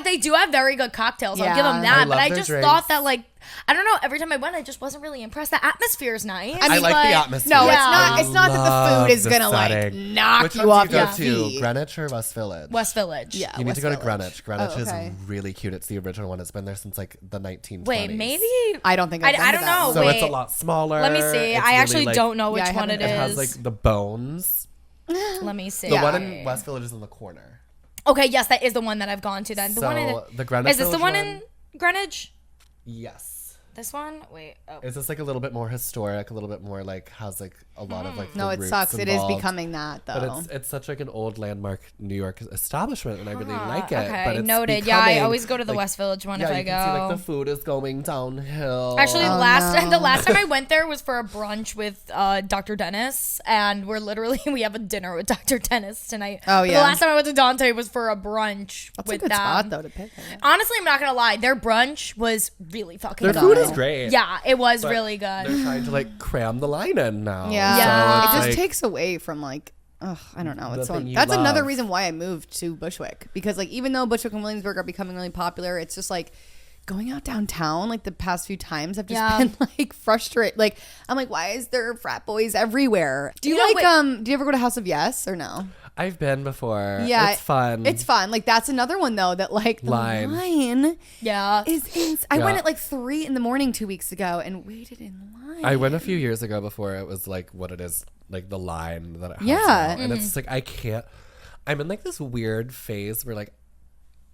They do have very good cocktails. I'll give them
Yeah.
that.
I
But
love
I
their
just
drinks.
thought that, like, I don't know. Every time I went, I just wasn't really impressed. The atmosphere is nice.
I mean,
like
but-
the atmosphere.
No,
Yeah.
it's not. It's not that the
Love
food is
the
gonna like
setting.
knock
Which
you
one
off
do you
your
go to?
feet.
Greenwich or West Village?
West Village.
Yeah.
You need to
West
go to
Village.
Greenwich. Greenwich
Oh, okay.
is really cute. It's the original one. It's been there since like the 1920s.
Wait, maybe.
I don't think I've been
I
to
don't
that
know.
one.
So it's a
Wait.
lot smaller.
Let me see.
It's
I
really,
actually
like,
don't know which
I
one
haven't
it
It
is.
has like the bones.
Let me see.
The
Yeah.
one in West Village is in the corner.
Okay, yes, that is the one that I've gone to then. The
So,
one in
the Greenwich
Is this the
Village
one
one?
in Greenwich?
Yes.
This one? Wait. Oh.
Is this like a little bit more historic? A little bit more like has like a lot of like.
No,
the
it
roots
sucks. It is
involved.
becoming that though.
But it's such like an old landmark New York establishment, and I really like it.
Okay,
But it's
noted. Yeah, I
becoming,
always go to the
like,
West Village one if
yeah,
I
you
go.
can see like the food is going downhill.
Actually,
Oh,
the
no.
last time I went there was for a brunch with Dr. Dennis, and we have a dinner with Dr. Dennis tonight.
Oh,
But
yeah.
the last time I went to Dante was for a brunch
That's
with
a good
them.
spot though to pick. I guess.
Honestly, I'm not gonna lie. Their brunch was really fucking
their
good.
food is great.
Yeah, it was
but
really good.
They're trying to like cram the line in now.
Yeah,
Yeah.
it
So it's,
just
like,
takes away from like. Ugh, I don't know.
The
It's so,
thing you
that's another
love.
reason why I moved to Bushwick, because like even though Bushwick and Williamsburg are becoming really popular, it's just like going out downtown. Like the past few times, I've just
Yeah.
been like frustrated. Like I'm like, why is there frat boys everywhere? Do you
You know,
like
wait-
Do you ever go to House of Yes or no?
I've been before.
Yeah,
it's fun.
It's fun. Like that's another one though that like the line
Yeah.
is. I went at like 3 a.m. 2 weeks ago and waited in line.
I went a few years ago before it was like what it is, like the line that it has
Yeah.
now. And it's just like I can't. I'm in like this weird phase where like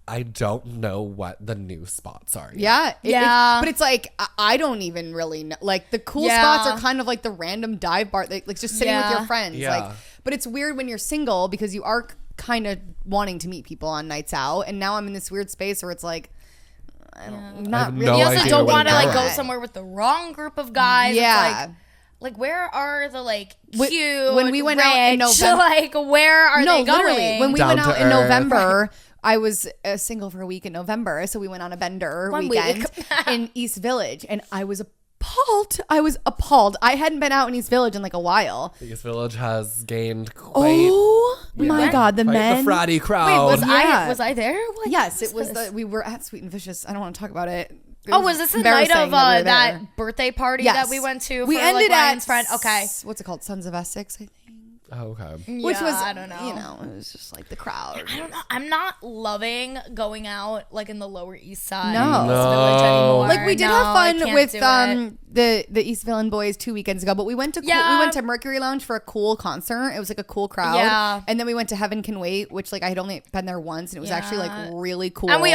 I don't know what the new spots are yet.
Yeah. But it's like, I don't even really know. Like, the cool spots are kind of like the random dive bar, like just sitting with your friends.
Yeah.
Like, but it's weird when you're single because you are kind of wanting to meet people on nights out. And now I'm in this weird space where it's like, I don't, not really.
no
You also
idea
don't
where to
want to
go
like go
at.
somewhere with the wrong group of guys.
Yeah.
It's like where are the like cute
When we went out in
rich,
November-
like where are they going?
Literally, when we
Down
went
to
out in
earth.
November, I was single for a week in November, so we went on a bender
One
weekend
week.
in East Village, and I was appalled. I hadn't been out in East Village in like a while.
The East Village has gained quite,
Oh my god, the
quite
men.
the fratty
Wait,
crowd.
was I there? What
Yes,
was
it was
this?
we were at Sweet and Vicious. I don't want to talk about it.
Oh, was this the night of
embarrassing that we were
that
there.
birthday party
Yes.
that we went to?
We
for,
ended
like, Ryan's
at
friend. Okay,
what's it called? Sons of Essex, I think.
Oh, okay.
Which
Yeah,
was,
I don't know.
you know, it was just like the crowd.
I don't know. I'm not loving going out like in the Lower East Side
No.
East Village anymore.
Like we did
No,
have
I
fun
can't
with
do it.
the East Villain Boys 2 weekends ago, but we went to we
Yeah.
went to Mercury Lounge for a cool concert. It was like a cool crowd.
Yeah.
And then we went to Heaven Can Wait, which like I had only been there once, and it was actually like really cool.
And we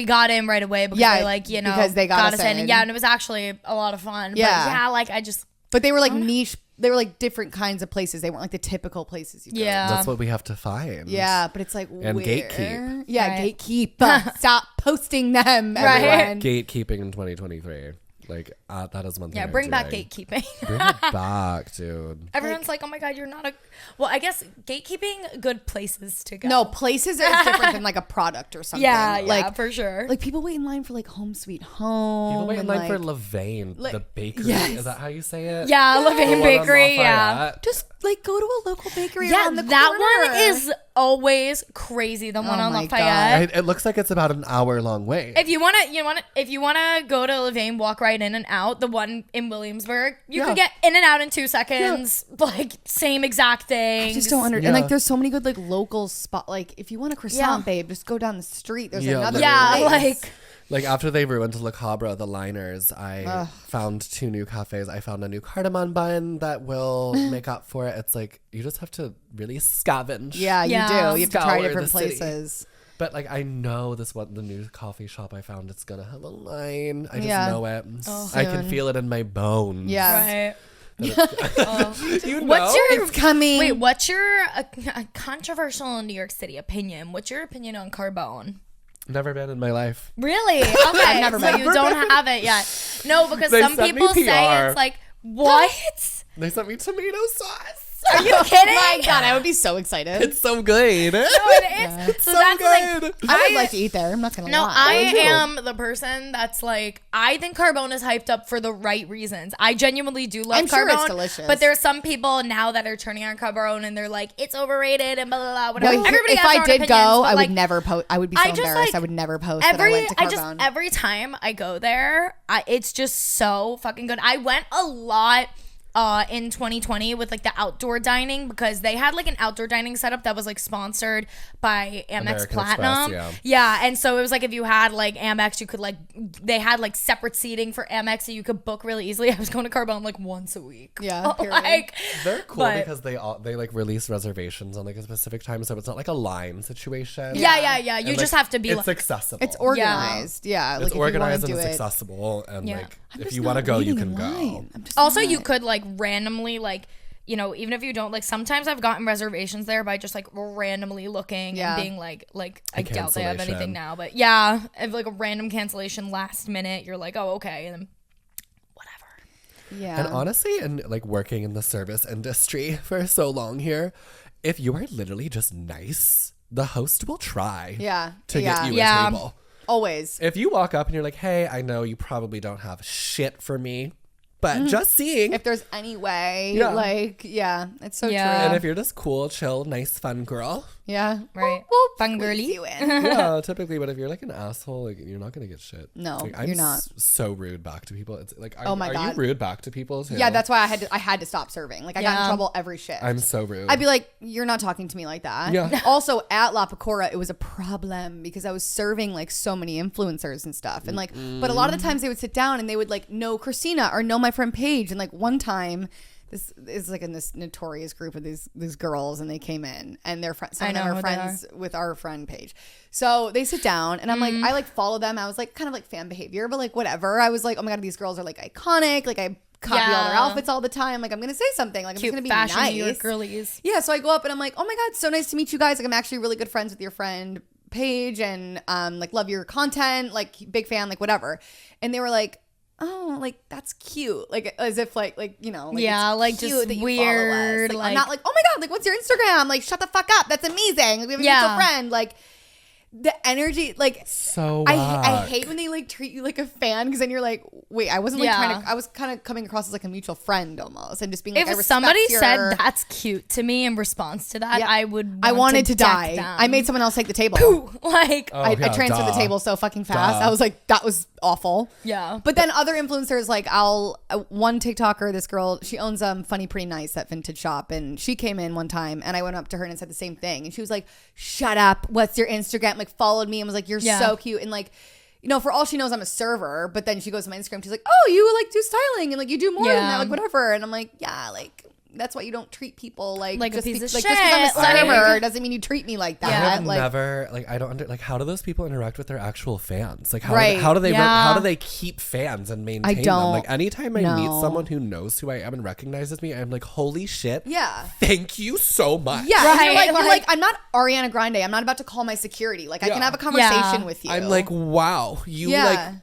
got in right away because
Yeah,
they like, you know,
because they got us
in.
in.
Yeah, and it was actually a lot of fun.
Yeah.
But yeah, like I just
But they were like niche. They were like different kinds of places. They weren't like the typical places you go.
Yeah.
That's what we have to find.
Yeah, but it's like
And
where?
gatekeep.
Yeah,
Right.
gatekeep. Stop posting them,
Right.
everyone.
Gatekeeping in 2023. Like, that is one thing.
yeah,
I'm
bring back
doing.
gatekeeping.
Bring it back, dude.
Everyone's like, oh my god, you're not a. Well, I guess gatekeeping, good places to go.
No, places is different than like a product or something.
Yeah, yeah,
like
for sure.
like people wait in line for like Home Sweet Home.
People wait in
and,
line for
like,
Levain,
like-
the bakery.
Yes.
Is that how you say it?
Yeah,
The
Levain
one on
Bakery. Yeah.
Lafayette.
just like go to a local bakery
Yeah,
around the
that
corner.
one is always crazy. The one
Oh
on
my
Lafayette.
It looks like it's about an hour-long wait.
If you wanna go to Levain, walk right in and out. The one in Williamsburg, you
Yeah.
could get in and out in 2 seconds. Like same exact thing.
I just don't understand.
Yeah.
And like there's so many good like local spot. Like if you want a croissant, babe, just go down the street. There's
Yeah,
another.
Yeah,
place.
like
After they ruined Le Cabra, the liners, I found 2 new cafes. I found a new cardamom bun that will make up for it. It's like you just have to really scavenge.
Yeah,
Yeah.
you do. You have to try
Scour
different
the city.
places.
But like I know this one, the new coffee shop I found, it's gonna have a line. I just
Yeah.
know it. I can
Soon.
feel it in my bones.
Yeah.
right.
You know?
What's your
It's coming.
wait? What's your a controversial New York City opinion? What's your opinion on Carbone?
Never been in my life.
Really? Okay,
never
so
been.
you don't have it yet. No, because
They
some
sent me
people say
PR.
it's like what?
They sent me tomato sauce.
Are you kidding?
My God, I would be so excited.
It's so good.
No, it is. So,
so
that's
good.
like
I would like to eat there. I'm not gonna
no,
lie.
I
too.
am the person that's like, I think Carbone is hyped up for the right reasons. I genuinely do love
I'm
Carbone.
sure it's delicious.
But there's some people now that are turning on Carbone and they're like, it's overrated and blah, blah, blah, whatever.
No,
Everybody
if
has their
I
own
did
opinions,
go,
but,
I
like,
would never post. I would be so
I just,
embarrassed.
like,
I would never post that I went to Carbone.
every time I go there, it's just so fucking good. I went a lot in 2020 with like the outdoor dining because they had like an outdoor dining setup that was like sponsored by Amex
American
Platinum.
Express,
Yeah, and so it was like if you had like Amex, you could like they had like separate seating for Amex so you could book really easily. I was going to Carbone like once a week.
Yeah, period.
like
They're cool
but-
because they like release reservations on like a specific time, so it's not like a line situation.
yeah. You
And,
just
like,
have to be
It's
like
accessible.
It's organized. Yeah,
It's
like, if you
organized
wanna
and
do
it's
it.
accessible, and
Yeah.
like
I'm
if
just
you
not
want to go, you
waiting
can
in
go.
line. I'm just
also
not.
you could like randomly like you know even if you don't like sometimes I've gotten reservations there by just like randomly looking
Yeah.
and being like I doubt they have
cancellation.
anything now but yeah if like a random cancellation last minute you're like oh okay and then whatever.
Yeah.
And honestly, and like working in the service industry for so long here, if you are literally just nice, the host will try
Yeah.
to get you
Yeah.
a table.
Always.
If you walk up and you're like, hey, I know you probably don't have shit for me, but just seeing.
If there's any way,
Yeah.
like, yeah, it's so
Yeah.
true.
And if you're just cool, chill, nice, fun girl,
Yeah.
Right.
We'll
Fangirly.
squeeze you in.
Yeah, typically, but if you're like an asshole, like you're not gonna get shit.
No,
like, I'm
you're not.
So rude back to people. It's like,
Oh my
are
God.
you rude back to people too?
Yeah, that's why I had to stop serving. Like I got in
Yeah.
trouble every shift.
I'm so rude.
I'd be like, you're not talking to me like that.
Yeah.
Also at La Pecora, it was a problem because I was serving like so many influencers and stuff. And like, but a lot of the times they would sit down and they would like know Christina or know my friend Paige. And like one time, this is like in this notorious group of these girls, and they came in and their friends, some of them are friends with our friend Paige. So they sit down and I'm like, I like follow them. I was like kind of like fan behavior, but like whatever. I was like, oh my God, these girls are like iconic. Like I copy all their outfits all the time. Like I'm gonna say something. Like I'm just gonna be
fashion
nice.
New York girlies.
Yeah, so I go up and I'm like, oh my God, so nice to meet you guys. Like I'm actually really good friends with your friend Paige, and like love your content, like big fan, like whatever. And they were like, oh, like that's cute, like as if like you know, like,
Yeah,
it's
like,
cute
just
that you
weird,
follow us. Like,
like-
I'm not like, oh my God, like what's your Instagram? Like shut the fuck up, that's amazing. Like, we have a mutual friend. Like the energy, like
so
I
whack.
hate when they like treat you like a fan, because then you're like, wait, I wasn't like trying to, I was kind of coming across as like a mutual friend almost, and just being like,
If
I respect
somebody
your...
said that's cute to me in response to that,
Yeah.
I
wanted to
deck
die.
them.
I made someone else take the table.
like
Oh,
I
yeah,
transferred the
duh.
table so fucking fast.
Duh.
I was like, that was awful.
Yeah.
But then other influencers, like one TikToker, this girl, she owns Funny Pretty Nice, that vintage shop, and she came in one time and I went up to her and said the same thing, and she was like, shut up, what's your Instagram? Like followed me and was like, you're so cute, and like, you know, for all she knows I'm a server, but then she goes to my Instagram, she's like, oh, you like do styling and like you do more than that, like whatever. And I'm like, yeah, like that's why you don't treat people like
a
just
piece of
like
shit.
just because I'm a server
Like-
doesn't mean you treat me like that.
I have
Like,
never like I don't like how do those people interact with their actual fans? Like how
Right.
how do they
Yeah.
how do they keep fans and maintain them?
don't
Like anytime I meet
know.
someone who knows who I am and recognizes me, I'm like, holy shit!
Yeah.
thank you so much.
yeah,
Right,
you're like,
like-
I'm not Ariana Grande. I'm not about to call my security. Like I
Yeah.
can have a conversation
Yeah.
with you.
I'm like, wow, you
Yeah.
like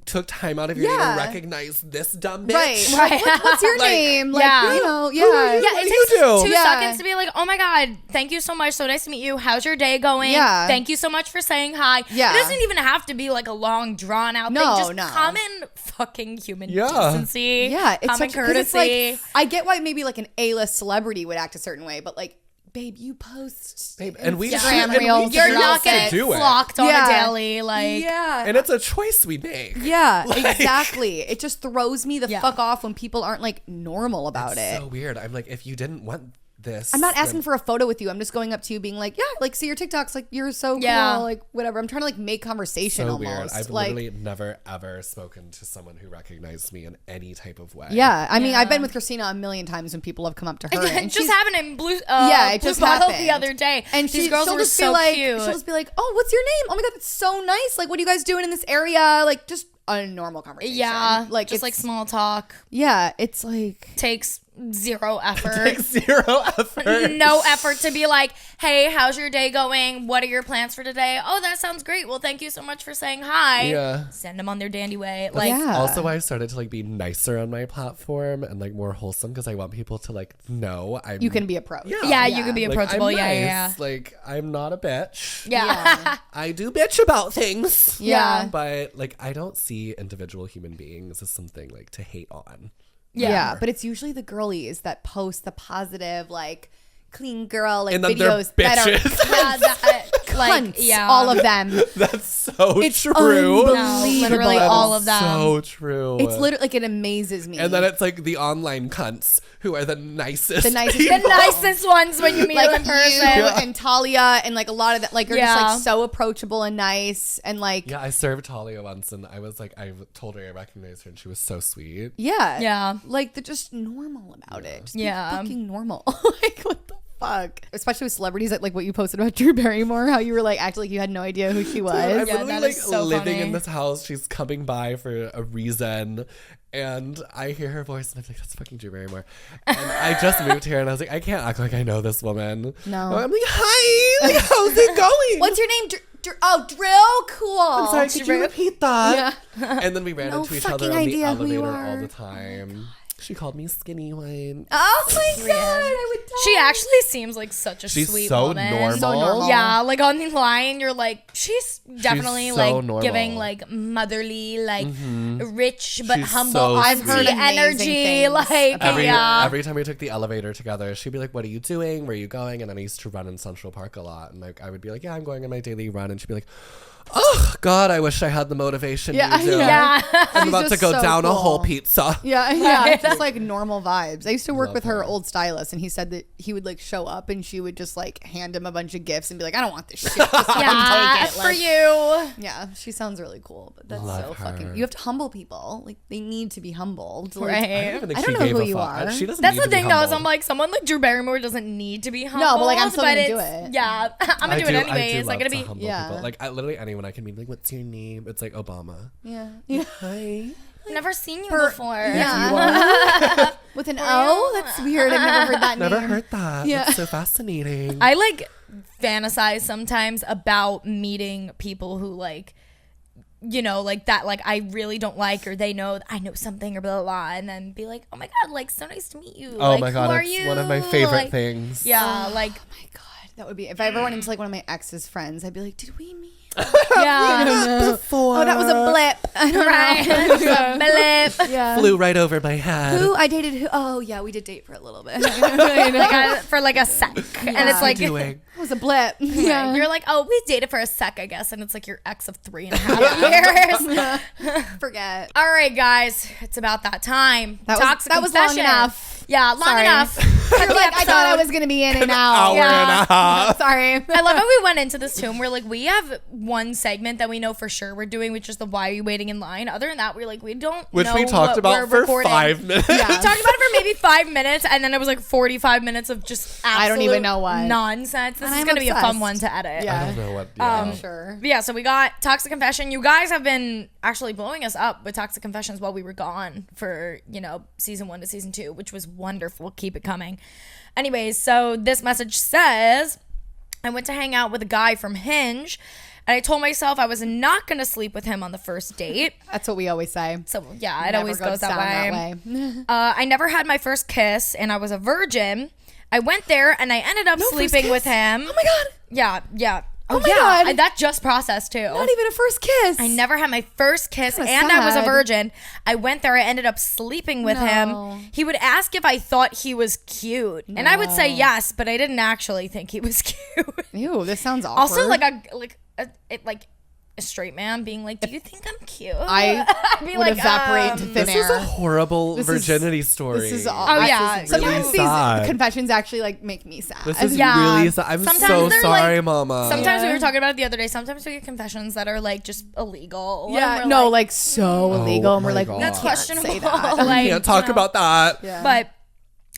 took time out of your day
Yeah.
to recognize this dumb bitch.
right. What's your
Like,
name? Like,
yeah.
you know,
Yeah,
What
it
do
takes
you do?
2
Yeah.
seconds to be like, oh my God, thank you so much. So nice to meet you. How's your day going?
Yeah.
Thank you so much for saying hi.
Yeah.
It doesn't even have to be like a long, drawn out
No,
thing. Just
no.
common fucking human
Yeah.
decency.
Yeah, it's
common
such 'cause it's
courtesy.
like, I get why maybe like an A-list celebrity would act a certain way, but like, babe, you post
Babe, and we
Instagram
and we
reels.
You're
You're
not
also
getting
do it.
flocked on
Yeah.
a daily. Like,
yeah.
And it's a choice we make.
Yeah,
Like-
exactly. It just throws me the
Yeah.
fuck off when people aren't like normal about it.
So weird. I'm like, if you didn't want this,
I'm not asking
then-
for a photo with you. I'm just going up to you being like, yeah, like see your TikToks, like you're so
Yeah.
cool, like whatever. I'm trying to like make conversation
so
almost.
weird. I've
like,
literally never ever spoken to someone who recognized me in any type of way.
yeah. I mean,
Yeah.
I've been with Christina a million times when people have come up to her.
it
and
just
she's-
happened in Blue.
Yeah, it
Blue
just
Bottle
happened.
the other day.
And
these girls
she'll
were
just
so
be like,
cute.
she'll just be like, oh, what's your name? Oh my God, that's so nice. Like, what are you guys doing in this area? Like, just a normal conversation.
Yeah,
like
just like
it's-
small talk.
Yeah, it's like,
Takes zero effort.
Like zero effort.
No effort to be like, hey, how's your day going? What are your plans for today? Oh, that sounds great. Well, thank you so much for saying hi.
Yeah.
Send them on their dandy way. Like,
yeah.
Also, I started to like be nicer on my platform and like more wholesome because I want people to like know I'm.
you can be approached.
yeah, you can be
like,
approachable.
I'm
Yeah,
nice.
yeah,
Like I'm not a bitch.
yeah. Yeah.
I do bitch about things.
Yeah.
But like I don't see individual human beings as something like to hate on.
Yeah, but it's usually the girlies that post the positive, like clean girl, like
And then they're
videos that are
bitches.
Yeah, that, like,
cunts,
yeah.
all of them.
That's so
It's
true.
unbelievable.
No, literally
That
all
is
of them.
So true.
It's literally like it amazes me.
And then it's like the online cunts who are the nicest.
The nicest-
The
people.
nicest ones when you meet them
like
in
you
person.
and Talia and like a lot of that, like are just
Yeah.
like so approachable and nice and like
Yeah, I served Talia once, and I was like, I told her I recognized her, and she was so sweet.
yeah, like they're just normal about it. Just be
Yeah.
fucking normal. Like what the fuck? Especially with celebrities, like what you posted about Drew Barrymore, how you were like acting like you had no idea who she was.
I'm
Yeah,
literally
that
like
is so
living
funny.
in this house. She's coming by for a reason. And I hear her voice, and I'm like, that's fucking Drew Barrymore. And I just moved here, and I was like, I can't act like I know this woman.
No.
And I'm like, hi, like, how's it going?
What's your name? Oh, Drew. Cool.
I'm sorry, could you repeat that?
Yeah.
And then we ran
No
into each other
fucking
on the
idea who you
elevator all
are.
the time. She called me skinny one.
Oh my god, I would die.
She actually seems like such a
She's
sweet
so
woman.
normal.
So normal.
Yeah, like on the line, you're like, she's definitely
so
like
normal.
giving like motherly, like rich but
She's
humble,
so
auntie
sweet. I've heard
amazing
energy.
things
Like,
about
yeah.
Every time we took the elevator together, she'd be like, "What are you doing? Where are you going?" And then I used to run in Central Park a lot, and like I would be like, "Yeah, I'm going on my daily run," and she'd be like, "Oh God, I wish I had the motivation
Yeah,
you do.
yeah.
I'm about to
just
go
so
down a
cool.
whole pizza."
Yeah, it's just like normal vibes. I used to work
Love
with her
her.
old stylist, and he said that he would like show up, and she would just like hand him a bunch of gifts and be like, "I don't want this shit. Just fucking
Yeah,
take it."
for
Like,
you.
yeah, she sounds really cool, but that's
Love
so
her.
fucking. You have to humble people. Like they need to be humbled. Like,
Right.
I don't even think
I
she
don't know
gave
who
a
you
fuck.
are.
She doesn't
That's
need
the
to be
thing, though, is I'm
humbled.
like, someone like Drew Barrymore doesn't need to be humble.
No, but, like, I'm still
but
gonna do
it's-
it.
Yeah, I'm gonna do it anyways. Like,
I
gonna
do
be.
love to humble
Yeah.
people. Like, literally anyone I can be like, "What's your name?" It's like Obama.
Yeah.
Hi.
I've never seen you
Per-
before.
Yeah. With an O? That's weird. I've never heard that
Never
name.
heard that.
Yeah.
That's so fascinating.
I like fantasize sometimes about meeting people who like, you know, like that, like I really don't like, or they know I know something, or blah blah blah, and then be like, oh my god, like so nice to meet you.
Oh
like,
my God,
who are
it's
you?
one of my favorite
Like,
things.
Yeah, like
Oh my god, that would be if I ever went into like one of my ex's friends, I'd be like, "Did we meet?"
yeah,
Before.
Oh, that was a blip. I don't
right. Blip.
Yeah.
Flew right over my head.
Who I dated? Who? Oh yeah, we did date for a little bit.
For like a sec, and it's like
doing?
It was a blip.
yeah. You're like, oh, we dated for a sec, I guess, and it's like your ex of 3.5 years.
Forget.
All right, guys, it's about that time.
That was long
confession.
enough.
Yeah, long
Sorry.
enough. Cut the
Like, I thought I
episode.
was gonna be in and out.
Hour
Yeah.
and a half.
Sorry.
I love how we went into this too, and we're like, we have one segment that we know for sure we're doing, which is the "Why are you waiting in line?" Other than that, we're like, we don't
Which
know
we talked
what
about
we're
for
recording.
5 minutes.
We talked about it for maybe 5 minutes, and then it was like 45 minutes of just absolute
I don't even know what.
nonsense. This
And
is
I'm
going to be a fun
obsessed.
one to edit.
Yeah.
I don't know what.
I'm sure.
But yeah, so we got Toxic Confession. You guys have been actually blowing us up with Toxic Confessions while we were gone for, you know, season 1 to season 2, which was wonderful. Keep it coming. Anyways, so this message says, I went to hang out with a guy from Hinge, and I told myself I was not going to sleep with him on the first date.
That's what we always say.
So yeah, it
Never
always goes that
down
way. I never had my first kiss, and I was a virgin. I went there, and I ended up sleeping with him.
Oh my god.
Yeah.
Oh my God.
That just processed too.
Not even a first kiss.
I never had my first kiss,
Kinda
and I was a
sad.
virgin. I went there. I ended up sleeping with
No.
him. He would ask if I thought he was cute, and I would say yes, but I didn't actually think he was cute.
Ew, this sounds awkward.
Also, like a straight man being like, "Do you think I'm cute?"
I
I'd be
would
like,
evaporate into thin
This
air.
is a horrible
This is-
virginity story.
This is
Oh, yeah.
really
Sometimes
sad.
these confessions actually like make me sad.
This is
Yeah.
really sad. I'm
Sometimes
so
they're,
sorry,
like-
Mama.
Sometimes we
Yeah.
were talking about it the other day. Sometimes we get confessions that are like just illegal. and
yeah,
we're
no, like so illegal, and we're
my
like,
God.
we
that's
can't
questionable.
say that.
Like,
Can't talk
you know.
about that.
Yeah.
But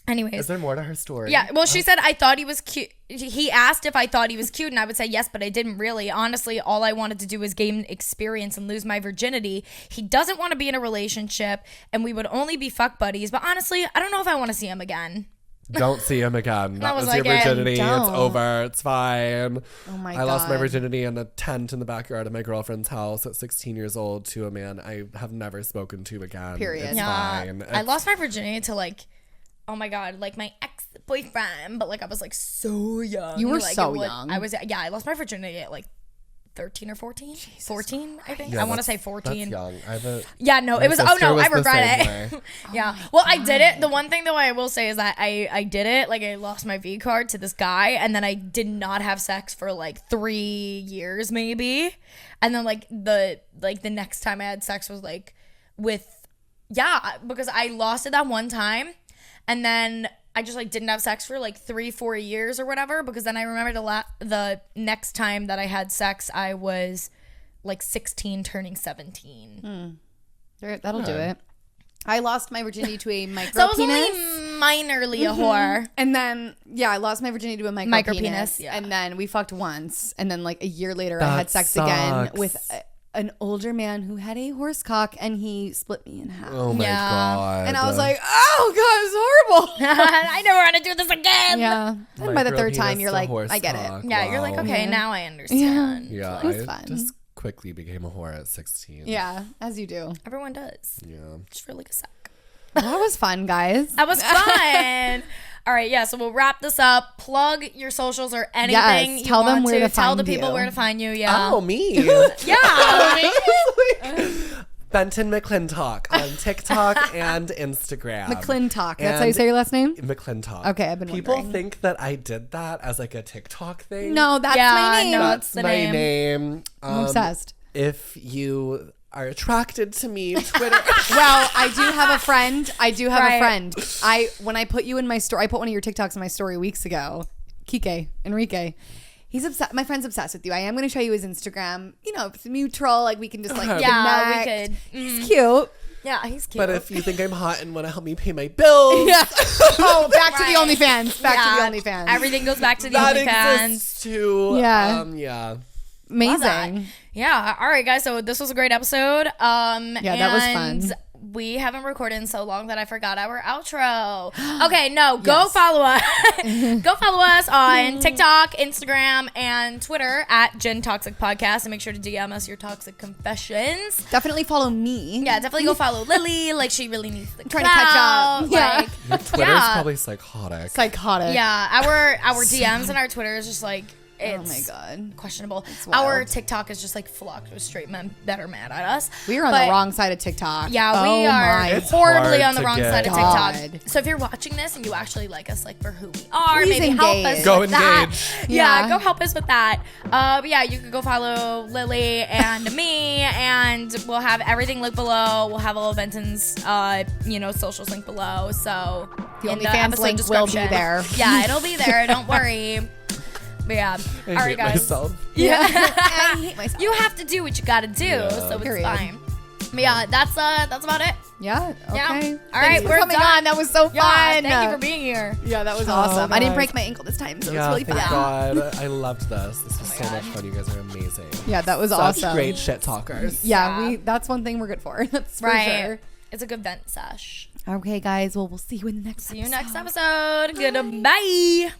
anyways,
Is there more to her story?
yeah. Well, she said I thought he was cute. He asked if I thought he was cute, and I would say yes, but I didn't really. Honestly, all I wanted to do was gain experience and lose my virginity. He doesn't want to be in a relationship, and we would only be fuck buddies. But honestly, I don't know if I want to see him again.
Don't see him again. That
was
was your
like it.
virginity. It's
Don't.
over. It's fine.
Oh my
I lost my
God.
virginity in a tent in the backyard of my girlfriend's house at 16 years old to a man I have never spoken to again.
Period.
It's
Yeah,
fine.
I
It's-
lost my virginity to like, oh my god, like my ex-boyfriend, but like I was like so young.
You were
Like,
so
it was-
young.
I was, yeah, I lost my virginity at like 13 or 14. 14, I think.
Yeah,
I want to
that's-
say 14.
That's young. I have a,
Yeah, no,
my
it was. Oh
sister
no,
was
I
the
regret
same
it.
way.
Yeah. Well, I did it. The one thing though I will say is that I did it. Like I lost my V card to this guy, and then I did not have sex for like 3 years maybe, and then like the next time I had sex was like with because I lost it that one time, and then I just like didn't have sex for like 3-4 years or whatever, because then I remember the next time that I had sex I was like 16 turning 17.
That'll do it. I lost my virginity to a micro
So I was
penis.
only minorly a whore.
And then, I lost my virginity to a micro
Micro
penis.
penis, yeah.
And then we fucked once. And then, like, a year later, I
That
had sex again
sucks.
with an older man who had a horse cock, and he split me in half.
Oh my
Yeah.
God.
And I was like, oh, God, it's horrible.
I never want to do this again.
Yeah. And by the third time, you're like,
Micro-penis
I get
to
it.
horse
Yeah, you're like,
cock.
okay,
Yeah.
now I understand.
Yeah,
It was
I
fun.
just quickly became a whore at 16.
Yeah, as you do.
Everyone does.
Yeah.
Just for like a sec.
That was fun, guys.
That was fun. All right, yeah, so we'll wrap this up. Plug your socials or anything you
tell them
want
where to
Tell
find
the people
you.
where to find you, yeah.
Oh, me.
Yeah.
Benton McClintock on TikTok and Instagram.
McClintock. That's how you
And
say your last name?
McClintock.
Okay, I've been
People
wondering.
think that I did that as like a TikTok thing.
No, that's
Yeah,
my name.
no.
That's
the
my
name.
name.
I'm obsessed.
If you are attracted to me, Twitter.
Well, I do have a friend.
Right.
A friend. When I put you in my story, I put one of your TikToks in my story weeks ago. Enrique. He's obsessed. My friend's obsessed with you. I am going to show you his Instagram. You know, it's mutual. Like we can just like
Yeah, we
connect.
could.
He's cute.
Yeah, he's cute.
But if you think I'm hot and want to help me pay my bills,
Yeah. Oh, back to the
Right.
OnlyFans. Back
Yeah,
to the OnlyFans.
Everything goes back to the
that
OnlyFans.
exists too.
Yeah.
Yeah.
Amazing.
Yeah. All right, guys. So this was a great episode.
Yeah, that was
and
fun.
We haven't recorded in so long that I forgot our outro. Okay, no, go follow us. Go follow us on TikTok, Instagram, and Twitter at Gen Toxic Podcast, and make sure to DM us your toxic confessions.
Definitely follow me.
Yeah, definitely go follow Lily. Like she really needs the
Trying to catch up.
clout.
Yeah.
Like,
Your Twitter's
Yeah.
probably psychotic.
Psychotic.
yeah, our DMs and our Twitter is just like
Oh my
it's
god.
questionable.
wild.
Our TikTok is just like flocked with straight men that are mad at us.
We are on
But-
the wrong side of TikTok.
Yeah,
Oh
we are
my
It's
horribly
hard
on the
to
wrong
get-
side of
God.
TikTok. So if you're watching this and you actually like us like for who we are,
Please
maybe help
engage.
us
Go
with that.
engage.
Yeah,
Yeah.
go help us with that. But yeah, you can go follow Lily and me, and we'll have everything linked below. We'll have all of Benton's socials linked below. So
The
in
OnlyFans
episode
link will be
description.
there.
Yeah, it'll be there. Don't worry. But yeah,
I
all right,
hate
guys.
myself.
Yeah.
I hate myself.
You have to do what you gotta do, so it's
Period.
fine. But yeah, that's about it.
Yeah. Okay.
Yeah. All
Thanks
right,
for
we're
coming
done.
on. That was so fun.
Yeah, thank you for being here.
Yeah, that was
Oh,
awesome. I didn't
guys.
break my ankle this time, so it was
Yeah,
really
thank
fun.
God. I loved this. This was so much fun. You guys are amazing.
Yeah, that was
Such
awesome.
great shit talkers.
Yeah, that's one thing we're good for. That's for sure.
It's a good vent sesh.
Okay, guys. Well, we'll see you in the next
See you next episode. Goodbye.